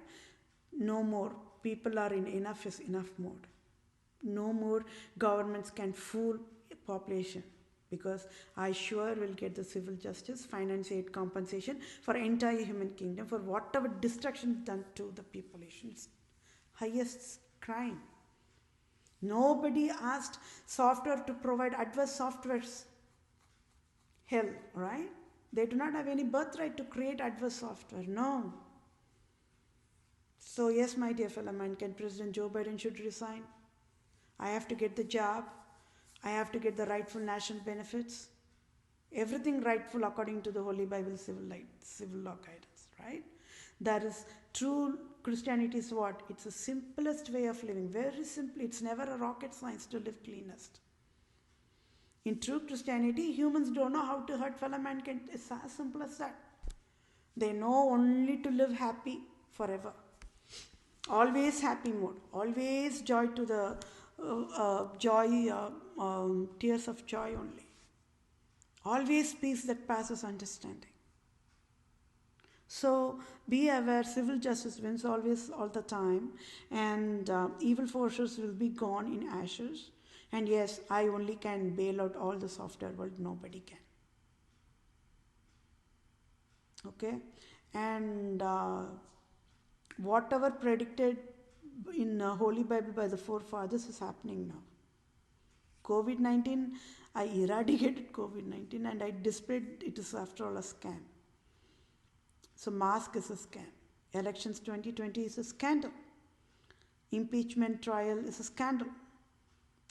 No more. People are in enough is enough mode. No more governments can fool population. Because I sure will get the civil justice, finance aid compensation for entire human kingdom for whatever destruction done to the populations. Highest crime. Nobody asked software to provide adverse softwares. Hell, right? They do not have any birthright to create adverse software. No. So yes, my dear fellow mankind, President Joe Biden should resign. I have to get the job. I have to get the rightful national benefits. Everything rightful according to the Holy Bible civil law guidance, right? That is true Christianity is what? It's the simplest way of living. Very simple. It's never a rocket science to live cleanest. In true Christianity, humans don't know how to hurt fellow mankind. It's as simple as that. They know only to live happy forever. Always happy mode. Always joy to the tears of joy only. Always peace that passes understanding. So be aware, civil justice wins always, all the time, and evil forces will be gone in ashes. And yes, I only can bail out all the software world, nobody can. Okay? And whatever predicted in Holy Bible by the forefathers is happening now. COVID-19, I eradicated COVID-19 and I displayed it is after all a scam. So mask is a scam. Elections 2020 is a scandal. Impeachment trial is a scandal.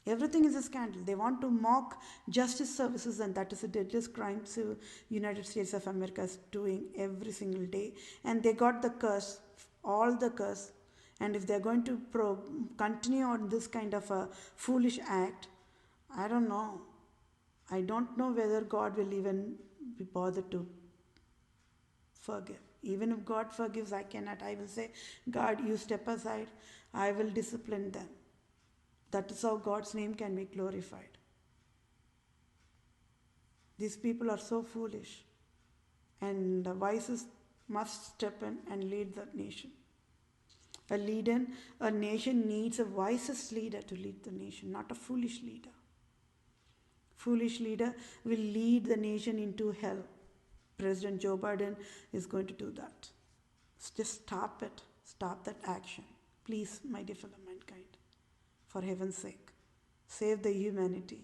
Everything is a scandal. They want to mock justice services, and that is the deadliest crime the United States of America is doing every single day. And they got the curse, all the curse. And if they're going to continue on this kind of a foolish act, I don't know. I don't know whether God will even be bothered to forgive. Even if God forgives, I cannot. I will say, God, you step aside. I will discipline them. That is how God's name can be glorified. These people are so foolish. And the wisest must step in and lead the nation. A nation needs a wisest leader to lead the nation, not a foolish leader. Foolish leader will lead the nation into hell. President Joe Biden is going to do that. Just stop it. Stop that action. Please, my dear fellow mankind. For heaven's sake, save the humanity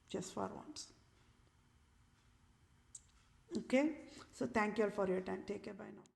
just for once. Okay? So thank you all for your time. Take care. Bye now.